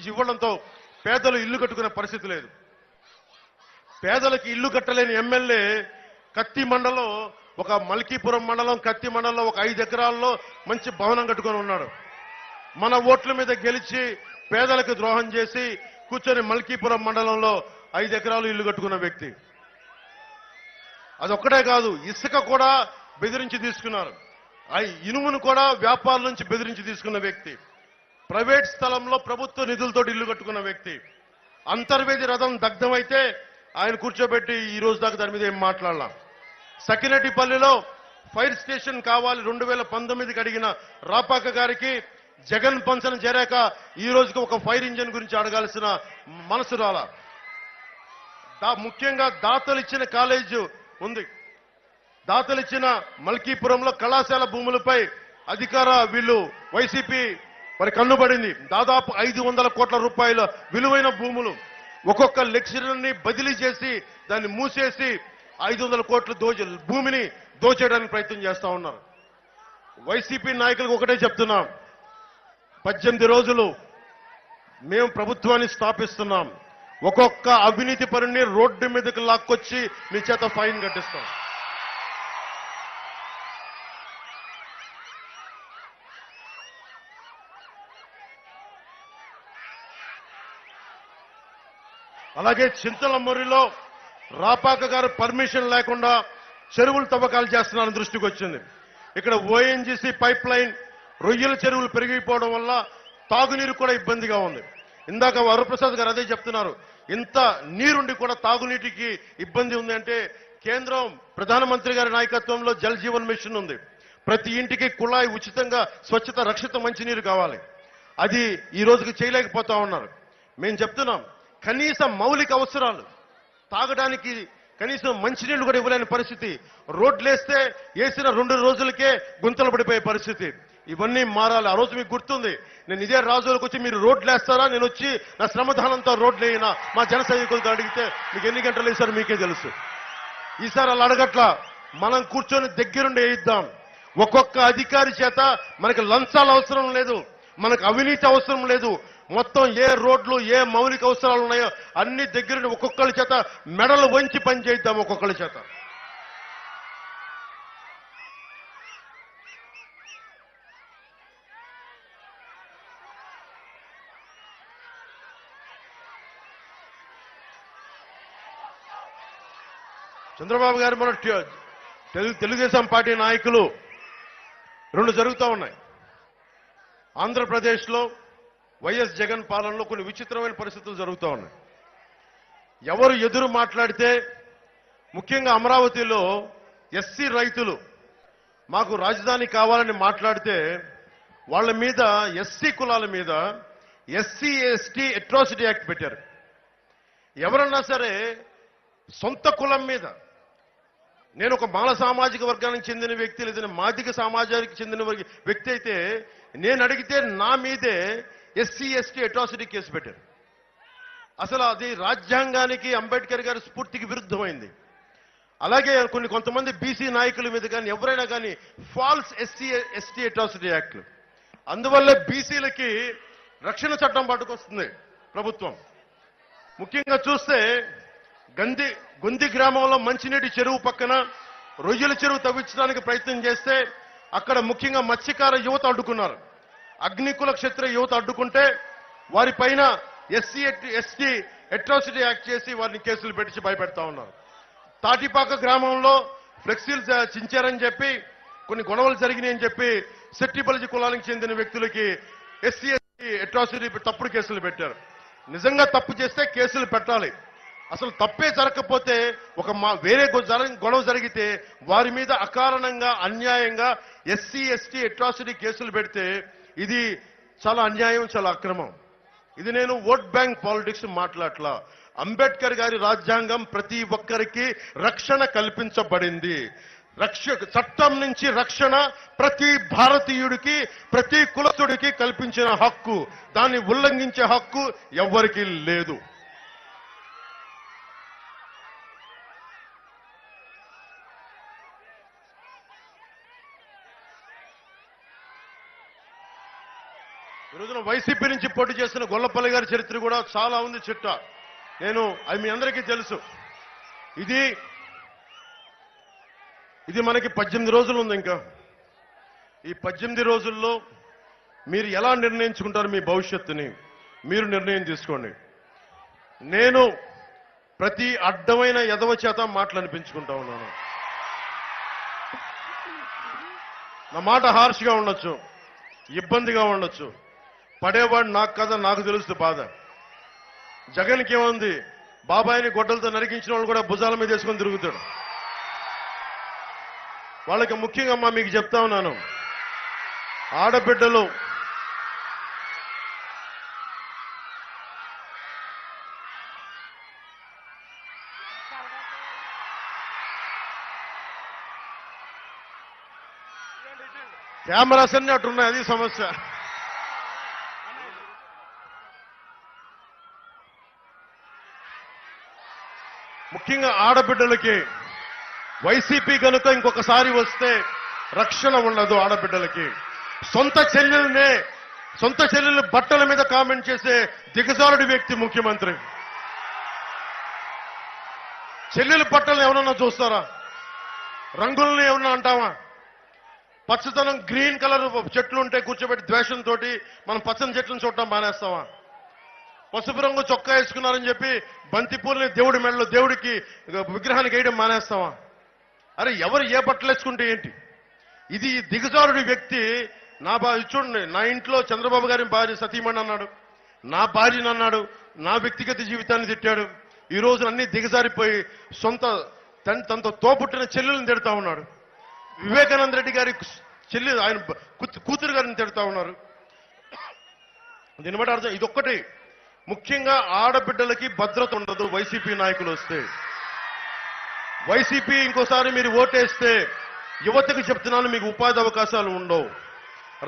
ఇవ్వడంతో పేదలు ఇల్లు కట్టుకునే పరిస్థితి లేదు. పేదలకు ఇల్లు కట్టలేని ఎమ్మెల్యే కత్తి మండలం, ఒక మల్కీపురం మండలం కత్తి మండలంలో ఒక 5 ఎకరాల్లో మంచి భవనం కట్టుకొని ఉన్నాడు. మన ఓట్ల మీద గెలిచి పేదలకు ద్రోహం చేసి కూర్చొని మల్కీపురం మండలంలో 5 ఎకరాలు ఇల్లు కట్టుకున్న వ్యక్తి. అదొక్కటే కాదు, ఇసుక కూడా బెదిరించి తీసుకున్నారు. ఇనుమును కూడా వ్యాపారుల నుంచి బెదిరించి తీసుకున్న వ్యక్తి. ప్రైవేట్ స్థలంలో ప్రభుత్వ నిధులతో ఇల్లు కట్టుకున్న వ్యక్తి. అంతర్వేది రథం దగ్ధమైతే ఆయన కూర్చోబెట్టి ఈ రోజు దాకా దాని మీద ఏం మాట్లాడలా. సకినేటిపల్లిలో ఫైర్ స్టేషన్ కావాలి 2019కి అడిగిన రాపాక గారికి జగన్ పంచన చేరాక ఈ రోజుకి ఒక ఫైర్ ఇంజిన్ గురించి అడగాల్సిన మనసు రాలా. ముఖ్యంగా దాతలిచ్చిన కాలేజ్ ఉంది. దాతలిచ్చిన మల్కీపురంలో కళాశాల భూములపై వీళ్ళు వైసీపీ మరి కన్నుబడింది. దాదాపు 500 కోట్ల రూపాయల విలువైన భూములు. ఒక్కొక్క లెక్చరర్ని బదిలీ చేసి దాన్ని మూసేసి 500 కోట్ల భూమిని దోచేయడానికి ప్రయత్నం చేస్తా ఉన్నారు. వైసీపీ నాయకులకు ఒకటే చెప్తున్నాం, 18 రోజులు మేము ప్రభుత్వాన్ని స్థాపిస్తున్నాం. ఒక్కొక్క అవినీతి పరుని రోడ్డు మీదకి లాక్కొచ్చి మీ చేత ఫైన్ కట్టిస్తాం. అలాగే చింతలమర్రిలో రాపాక గారు పర్మిషన్ లేకుండా చెరువులు తవ్వకాలు చేస్తున్నారని దృష్టికి వచ్చింది. ఇక్కడ ఓఎన్జీసీ పైప్ లైన్, రొయ్యల చెరువులు పెరిగిపోవడం వల్ల తాగునీరు కూడా ఇబ్బందిగా ఉంది. ఇందాక వరప్రసాద్ గారు అదే చెప్తున్నారు, ఇంత నీరుండి కూడా తాగునీటికి ఇబ్బంది ఉంది అంటే కేంద్రం ప్రధానమంత్రి గారి నాయకత్వంలో జల్ జీవన్ మిషన్ ఉంది. ప్రతి ఇంటికి కుళాయి ఉచితంగా స్వచ్ఛత రక్షిత మంచినీరు కావాలి. అది ఈ రోజుకి చేయలేకపోతా ఉన్నారు. మేము చెప్తున్నాం, కనీస మౌలిక అవసరాలు తాగడానికి కనీసం మంచినీళ్లు కూడా ఇవ్వలేని పరిస్థితి. రోడ్లేస్తే వేసిన 2 రోజులకే గుంతలు పడిపోయే పరిస్థితి. ఇవన్నీ మారాలి. ఆ రోజు మీకు గుర్తుంది, నేను ఇదే రాజులకు వచ్చి మీరు రోడ్లు వేస్తారా, నేను వచ్చి నా శ్రమదానంతో రోడ్లు వేయినా మా జన సైనికులతో అడిగితే మీకు ఎన్ని గంటలు వేశారు మీకే తెలుసు. ఈసారి అలా అడగట్లా, మనం కూర్చొని దగ్గరుండి వేయిద్దాం. ఒక్కొక్క అధికారి చేత మనకి లంచాలు అవసరం లేదు, మనకు అవినీతి అవసరం లేదు. మొత్తం ఏ రోడ్లు ఏ మౌలిక అవసరాలు ఉన్నాయో అన్ని దగ్గరుండి ఒక్కొక్కరి చేత మెడలు వంచి పని చేయిద్దాం. ఒక్కొక్కరి చేత చంద్రబాబు గారు మన తెలుగుదేశం పార్టీ నాయకులు 2 జరుగుతూ ఉన్నాయి. ఆంధ్రప్రదేశ్లో వైఎస్ జగన్ పాలనలో కొన్ని విచిత్రమైన పరిస్థితులు జరుగుతూ ఉన్నాయి. ఎవరు ఎదురు మాట్లాడితే, ముఖ్యంగా అమరావతిలో ఎస్సీ రైతులు మాకు రాజధాని కావాలని మాట్లాడితే వాళ్ళ మీద, ఎస్సీ కులాల మీద ఎస్సీ ఎస్టీ అట్రాసిటీ యాక్ట్ పెట్టారు. ఎవరన్నా సరే సొంత కులం మీద, నేను ఒక మాల సామాజిక వర్గానికి చెందిన వ్యక్తి లేదా మాదిక సమాజానికి చెందిన వ్యక్తి అయితే నేను అడిగితే నా మీదే ఎస్సీ ఎస్టీ అట్రాసిటీ కేసు పెట్టారు. అసలు అది రాజ్యాంగానికి, అంబేద్కర్ గారి స్ఫూర్తికి విరుద్ధమైంది. అలాగే కొంతమంది బీసీ నాయకుల మీద కానీ ఎవరైనా కానీ ఫాల్స్ ఎస్సీ ఎస్టీ అట్రాసిటీ యాక్ట్లు. అందువల్లే బీసీలకి రక్షణ చట్టం పట్టుకొస్తుంది ప్రభుత్వం. ముఖ్యంగా చూస్తే గొంది గ్రామంలో మంచినీటి చెరువు పక్కన రొయ్యల చెరువు తవ్వించడానికి ప్రయత్నం చేస్తే అక్కడ ముఖ్యంగా మత్స్యకార యువత అడ్డుకున్నారు. అగ్నికుల క్షత్రియ యువత అడ్డుకుంటే వారిపైన ఎస్సీ ఎస్టీ అట్రాసిటీ యాక్ట్ చేసి వారిని కేసులు పెట్టి భయపెడతా ఉన్నారు. తాటిపాక గ్రామంలో ఫ్లెక్సీలు చించారని చెప్పి కొన్ని గొడవలు జరిగినాయని చెప్పి సెట్టిబలిజి కులానికి చెందిన వ్యక్తులకి ఎస్సీ ఎస్టీ అట్రాసిటీ తప్పుడు కేసులు పెట్టారు. నిజంగా తప్పు చేస్తే కేసులు పెట్టాలి. అసలు తప్పే జరగకపోతే వేరే గొడవ జరిగితే వారి మీద అకారణంగా అన్యాయంగా ఎస్సీ ఎస్టీ అట్రాసిటీ కేసులు పెడితే ఇది చాలా అన్యాయం, చాలా అక్రమం. ఇది నేను ఓట్ బ్యాంక్ పాలిటిక్స్ మాట్లాడలా. అంబేద్కర్ గారి రాజ్యాంగం ప్రతి ఒక్కరికి రక్షణ కల్పించబడింది. చట్టం నుంచి రక్షణ ప్రతి భారతీయుడికి, ప్రతి కులస్తుడికి కల్పించిన హక్కు. దాన్ని ఉల్లంఘించే హక్కు ఎవ్వరికీ లేదు. ఈ రోజున వైసీపీ నుంచి పోటీ చేస్తున్న గొల్లపల్లి గారి చరిత్ర కూడా చాలా ఉంది చిట్ట. అది మీ అందరికీ తెలుసు. ఇది మనకి 18 రోజులు ఉంది. ఇంకా ఈ 18 రోజుల్లో మీరు ఎలా నిర్ణయించుకుంటారు మీ భవిష్యత్తుని మీరు నిర్ణయం తీసుకోండి. నేను ప్రతి అడ్డమైన ఎదవ చేత మాటలు అనిపించుకుంటా ఉన్నాను. నా మాట హార్ష్గా ఉండొచ్చు, ఇబ్బందిగా ఉండొచ్చు, పడేవాడు నాకు కదా, నాకు తెలుసు బాధ. జగన్కి ఏముంది, బాబాయిని గొడ్డలతో నరికించిన వాళ్ళు కూడా భుజాల మీద వేసుకొని తిరుగుతాడు. వాళ్ళకి ముఖ్యంగా అమ్మా మీకు చెప్తా ఉన్నాను, ఆడబిడ్డలు కెమెరాస్ అన్ని అట్టున్నాయి, అది సమస్య. ముఖ్యంగా ఆడబిడ్డలకి వైసీపీ కనుక ఇంకొకసారి వస్తే రక్షణ ఉండదు. ఆడబిడ్డలకి సొంత చెల్లెలు బట్టల మీద కామెంట్ చేసే దిగజారుడి వ్యక్తి ముఖ్యమంత్రి. చెల్లెలు బట్టలను ఏమన్నా చూస్తారా? రంగులను ఏమన్నా అంటావా? పచ్చదనం గ్రీన్ కలర్ చెట్లు ఉంటే కూర్చోబెట్టి ద్వేషంతో మనం పచ్చని చెట్లను చూడటం మానేస్తావా? పసుపు రంగు చొక్కా వేసుకున్నారని చెప్పి బంతిపూలని దేవుడి మెడలో దేవుడికి విగ్రహానికి వేయడం మానేస్తావా? అరే ఎవరు ఏ బట్టలు వేసుకుంటే ఏంటి? ఇది దిగజారుడి వ్యక్తి. చూడండి, నా ఇంట్లో చంద్రబాబు గారి భార్య సతీమణి అన్నాడు, నా భార్యను అన్నాడు, నా వ్యక్తిగత జీవితాన్ని తిట్టాడు. ఈ రోజు అన్ని దిగజారిపోయి తనతో తోపుట్టిన చెల్లెలను తిడతా ఉన్నాడు. వివేకానంద రెడ్డి గారి చెల్లి ఆయన కూతురు గారిని తిడతా ఉన్నారు. దీన్ని బట్టి అర్థం ఇదొక్కటి. ముఖ్యంగా ఆడబిడ్డలకి భద్రత ఉండదు వైసీపీ నాయకులు వస్తే. వైసీపీ ఇంకోసారి మీరు ఓటేస్తే యువతకు చెప్తున్నాను, మీకు ఉపాధి అవకాశాలు ఉండవు.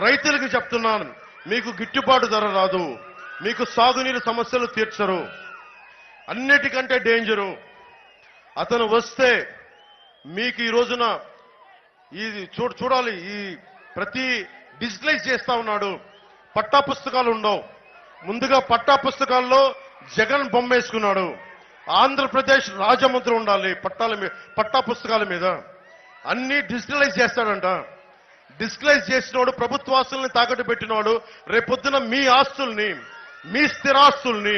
రైతులకు చెప్తున్నాను, మీకు గిట్టుబాటు ధర రాదు, మీకు సాగునీరు సమస్యలు తీర్చరు. అన్నిటికంటే డేంజరు అతను వస్తే మీకు ఈ రోజున ఇది చూడాలి, ఈ ప్రతి డిజిటలైజ్ చేస్తా ఉన్నాడు. పట్టా పుస్తకాలు ఉండవు. ముందుగా పట్టా పుస్తకాల్లో జగన్ బొమ్మ వేసుకున్నాడు. ఆంధ్రప్రదేశ్ రాజముద్ర ఉండాలి పట్టా పుస్తకాల మీద. అన్ని డిజిటలైజ్ చేస్తాడంట. డిజిటలైజ్ చేసినోడు ప్రభుత్వాస్తుల్ని తాకట్టు పెట్టినవాడు రేపొద్దున మీ ఆస్తుల్ని, మీ స్థిరాస్తుల్ని,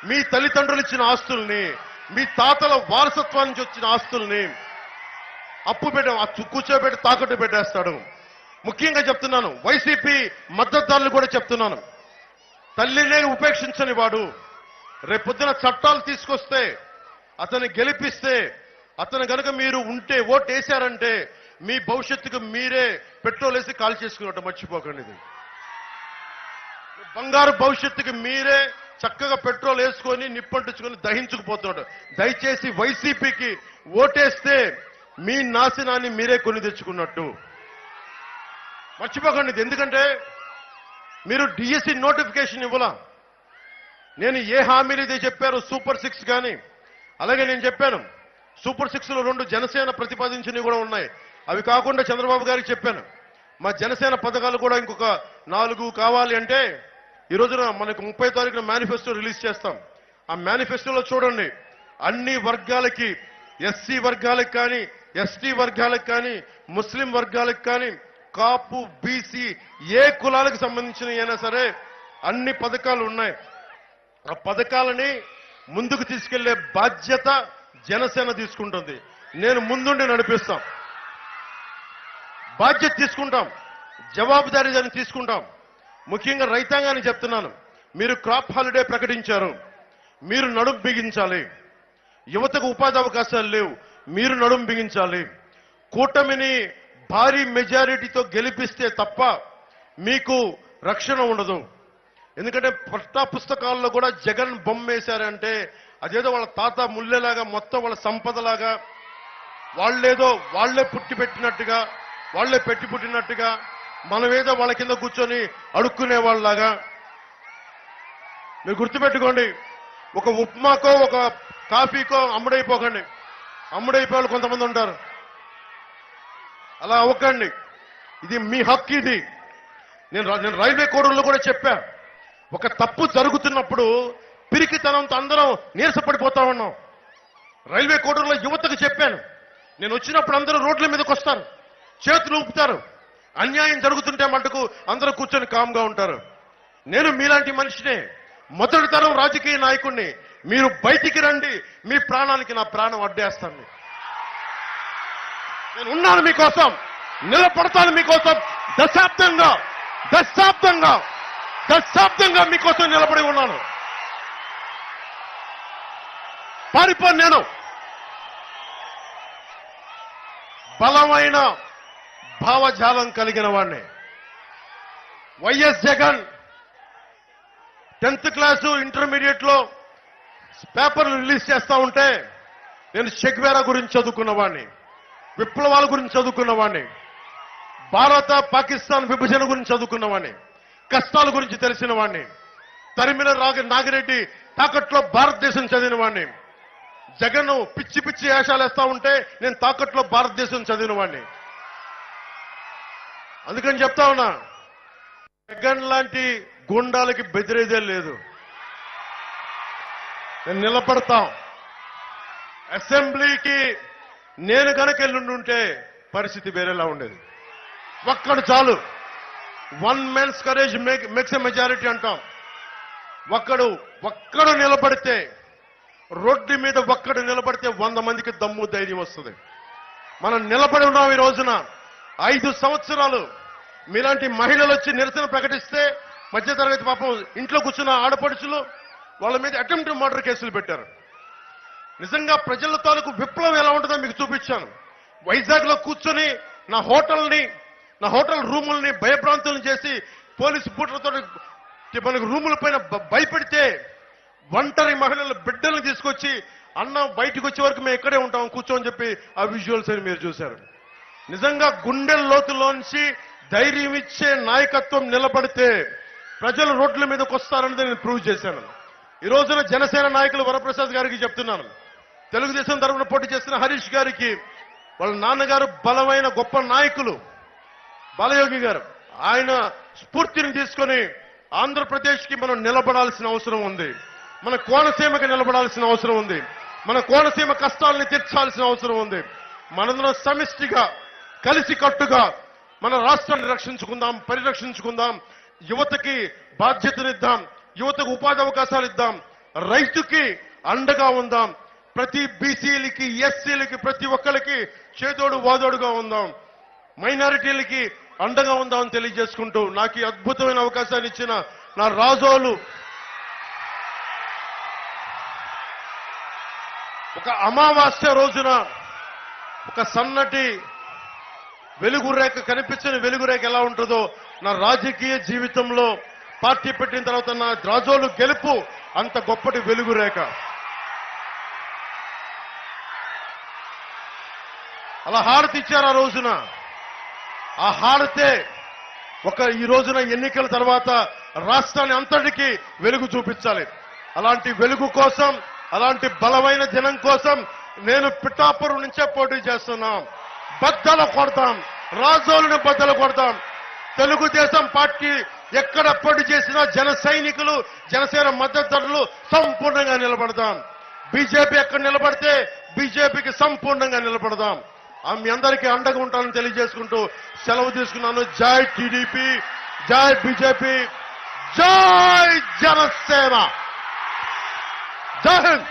మీ తల్లిదండ్రులు ఇచ్చిన ఆస్తుల్ని, మీ తాతల వారసత్వం నుంచి వచ్చిన ఆస్తుల్ని అప్పు కూర్చోబెట్టి తాకట్టు పెట్టేస్తాడు. ముఖ్యంగా చెప్తున్నాను, వైసీపీ మద్దతుదారులు కూడా చెప్తున్నాను, తల్లినే ఉపేక్షించని వాడు రేపొద్దున చట్టాలు తీసుకొస్తే అతన్ని గెలిపిస్తే అతను కనుక మీరు ఉంటే ఓటు వేశారంటే మీ భవిష్యత్తుకు మీరే పెట్రోల్ వేసి కాల్ చేసుకున్నట్టు మర్చిపోకండి. ఇది బంగారు భవిష్యత్తుకి మీరే చక్కగా పెట్రోల్ వేసుకొని నిప్పంటించుకొని దహించుకుపోతున్నాడు. దయచేసి వైసీపీకి ఓటేస్తే మీ నాశనాన్ని మీరే కొని తెచ్చుకున్నట్టు మర్చిపోకండి. ఎందుకంటే మీరు డిఎస్సి నోటిఫికేషన్ ఇవ్వాల. నేను ఏ హామీలు అయితే చెప్పారు సూపర్ 6 కానీ, అలాగే నేను చెప్పాను సూపర్ 6లో 2 జనసేన ప్రతిపాదించినవి కూడా ఉన్నాయి. అవి కాకుండా చంద్రబాబు గారికి చెప్పాను, మా జనసేన పథకాలు కూడా ఇంకొక 4 కావాలి అంటే ఈ రోజున మనకు 30 తారీఖున మేనిఫెస్టో రిలీజ్ చేస్తాం. ఆ మేనిఫెస్టోలో చూడండి, అన్ని వర్గాలకి, ఎస్సీ వర్గాలకు కానీ, ఎస్టీ వర్గాలకు కానీ, ముస్లిం వర్గాలకు కానీ, కాపు, బీసీ ఏ కులాలకు సంబంధించిన అయినా సరే అన్ని పథకాలు ఉన్నాయి. ఆ పథకాలని ముందుకు తీసుకెళ్లే బాధ్యత జనసేన తీసుకుంటుంది. నేను ముందుండి నడిపిస్తాం, బాధ్యత తీసుకుంటాం, జవాబుదారీని తీసుకుంటాం. ముఖ్యంగా రైతాంగాన్ని చెప్తున్నాను, మీరు క్రాప్ హాలిడే ప్రకటించారు, మీరు నడుం బిగించాలి. యువతకు ఉపాధి అవకాశాలు లేవు, మీరు నడుం బిగించాలి. కూటమిని భారీ మెజారిటీతో గెలిపిస్తే తప్ప మీకు రక్షణ ఉండదు. ఎందుకంటే పట్టా పుస్తకాల్లో కూడా జగన్ బొమ్మ వేశారంటే అదేదో వాళ్ళ తాత ముల్లెలాగా, మొత్తం వాళ్ళ సంపదలాగా, వాళ్లే పుట్టి పెట్టినట్టుగా, వాళ్లే పెట్టి పుట్టినట్టుగా, మనమేదో వాళ్ళ కింద కూర్చొని అడుక్కునే వాళ్ళలాగా. మీరు గుర్తుపెట్టుకోండి, ఒక ఉప్మాకో ఒక కాఫీకో అమ్ముడైపోకండి. అమ్ముడైపోయే వాళ్ళు కొంతమంది ఉంటారు, అలా అవ్వకండి. ఇది మీ హక్కు. ఇది నేను రైల్వే కోడూరులో కూడా చెప్పా, ఒక తప్పు జరుగుతున్నప్పుడు పిరికితనంతో అందరం నీరసపడిపోతా ఉన్నాం. రైల్వే కోడూరులో యువతకు చెప్పాను, నేను వచ్చినప్పుడు అందరూ రోడ్ల మీదకి వస్తారు, చేతులు ఊపుతారు. అన్యాయం జరుగుతుంటే మటుకు అందరూ కూర్చొని కామ్గా ఉంటారు. నేను మీలాంటి మనిషినే, మొదటి తరం రాజకీయ నాయకుడిని. మీరు బయటికి రండి, మీ ప్రాణానికి నా ప్రాణం అడ్డేస్తాను. నేను ఉన్నాను మీకోసం, నిలబడతాను మీకోసం. దశాబ్దంగా మీకోసం నిలబడి ఉన్నాను. పారిపోను. నేను బలమైన భావజాలం కలిగిన వాడిని. YS Jagan 10th class intermediate లో పేపర్లు రిలీజ్ చేస్తా ఉంటే నేను చెగ్వేరా గురించి చదువుకున్నవాడిని, విప్లవాల గురించి చదువుకున్నవాడిని, భారత పాకిస్తాన్ విభజన గురించి చదువుకున్నవాడిని, కష్టాల గురించి తెలిసిన వాడిని. తరిమిన నాగిరెడ్డి తాకట్లో భారతదేశం చదివిన వాడిని. జగన్ పిచ్చి పిచ్చి వేషాలు వేస్తా ఉంటే నేను తాకట్లో భారతదేశం చదివిన వాడిని. అందుకని చెప్తా ఉన్నా, జగన్ లాంటి గుండాలకి బెదిరేదే లేదు. నేను నిలబడతాం. అసెంబ్లీకి నేను కనుక వెళ్ళుంటే పరిస్థితి వేరేలా ఉండేది. ఒక్కడు చాలు. 1 man's courage makes a majority అంటాం. ఒక్కడు నిలబడితే, రోడ్డు మీద ఒక్కడు నిలబడితే 100 మందికి దమ్ము ధైర్యం వస్తుంది. మనం నిలబడి ఉన్నాం. ఈ రోజున 5 సంవత్సరాలు మీలాంటి మహిళలు వచ్చి నిరసన ప్రకటిస్తే మధ్యతరగతి పాపం ఇంట్లో కూర్చున్న ఆడపడుచులు వాళ్ళ మీద అటెంప్ట్ మర్డర్ కేసులు పెట్టారు. నిజంగా ప్రజల తాలూకు విప్లవం ఎలా ఉంటుందో మీకు చూపించాను. వైజాగ్ లో కూర్చొని నా హోటల్ని నా హోటల్ రూముల్ని భయభ్రాంతులను చేసి పోలీసు బూట్లతో మనకు రూముల పైన భయపెడితే ఒంటరి మహిళల బిడ్డలను తీసుకొచ్చి అన్న బయటకు వచ్చే వరకు మేము ఇక్కడే ఉంటాం కూర్చోని చెప్పి ఆ విజువల్స్ అని మీరు చూశారు. నిజంగా గుండెల లోతులోంచి ధైర్యం ఇచ్చే నాయకత్వం నిలబడితే ప్రజలు రోడ్ల మీదకి వస్తారన్నది నేను ప్రూవ్ చేశాను. ఈ రోజున జనసేన నాయకులు వరప్రసాద్ గారికి చెప్తున్నాను, తెలుగుదేశం తరఫున పోటీ చేస్తున్న హరీష్ గారికి వాళ్ళ నాన్నగారు బలమైన గొప్ప నాయకులు బాలయోగి గారు, ఆయన స్ఫూర్తిని తీసుకొని ఆంధ్రప్రదేశ్కి మనం నిలబడాల్సిన అవసరం ఉంది. మన కోనసీమకి నిలబడాల్సిన అవసరం ఉంది. మన కోనసీమ కష్టాలని తీర్చాల్సిన అవసరం ఉంది. మనందరం సమిష్టిగా కలిసి కట్టుగా మన రాష్ట్రాన్ని రక్షించుకుందాం, పరిరక్షించుకుందాం. యువతకి బాధ్యతనిద్దాం, యువతకు ఉపాధి అవకాశాలు ఇద్దాం, రైతుకి అండగా ఉందాం, ప్రతి బీసీలకి ఎస్సీలకి ప్రతి ఒక్కరికి చేదోడు వాదోడుగా ఉందాం, మైనారిటీలకి అండగా ఉందామని తెలియజేసుకుంటూ నాకు ఈ అద్భుతమైన అవకాశాన్ని ఇచ్చిన నా రాజోలు ఒక అమావాస్య రోజున ఒక సన్నటి వెలుగురేఖ, కనిపించని వెలుగురేఖ ఎలా ఉంటుందో నా రాజకీయ జీవితంలో పార్టీ పెట్టిన తర్వాత నా రాజోలు గెలుపు అంత గొప్పటి వెలుగురేఖ. అలా హారతి ఇచ్చారు ఆ రోజున. ఆ హారతే ఈ రోజున ఎన్నికల తర్వాత రాష్ట్రాన్ని అంతటికీ వెలుగు చూపించాలి. అలాంటి వెలుగు కోసం, అలాంటి బలమైన జనం కోసం నేను పిఠాపురం నుంచే పోటీ చేస్తున్నాం. బద్దలు కొడతాం, రాజోలుని బద్దలు కొడతాం. తెలుగుదేశం పార్టీ ఎక్కడ పోటీ చేసినా జన సైనికులు, జనసేన మద్దతుదారులు సంపూర్ణంగా నిలబడతాం. బీజేపీ ఎక్కడ నిలబడితే బీజేపీకి సంపూర్ణంగా నిలబడదాం. మీ అందరికీ అండగా ఉంటానని తెలియజేసుకుంటూ సెలవు తీసుకున్నాను. జై టీడీపీ, జై బీజేపీ, జై జనసేన, జై హింద్.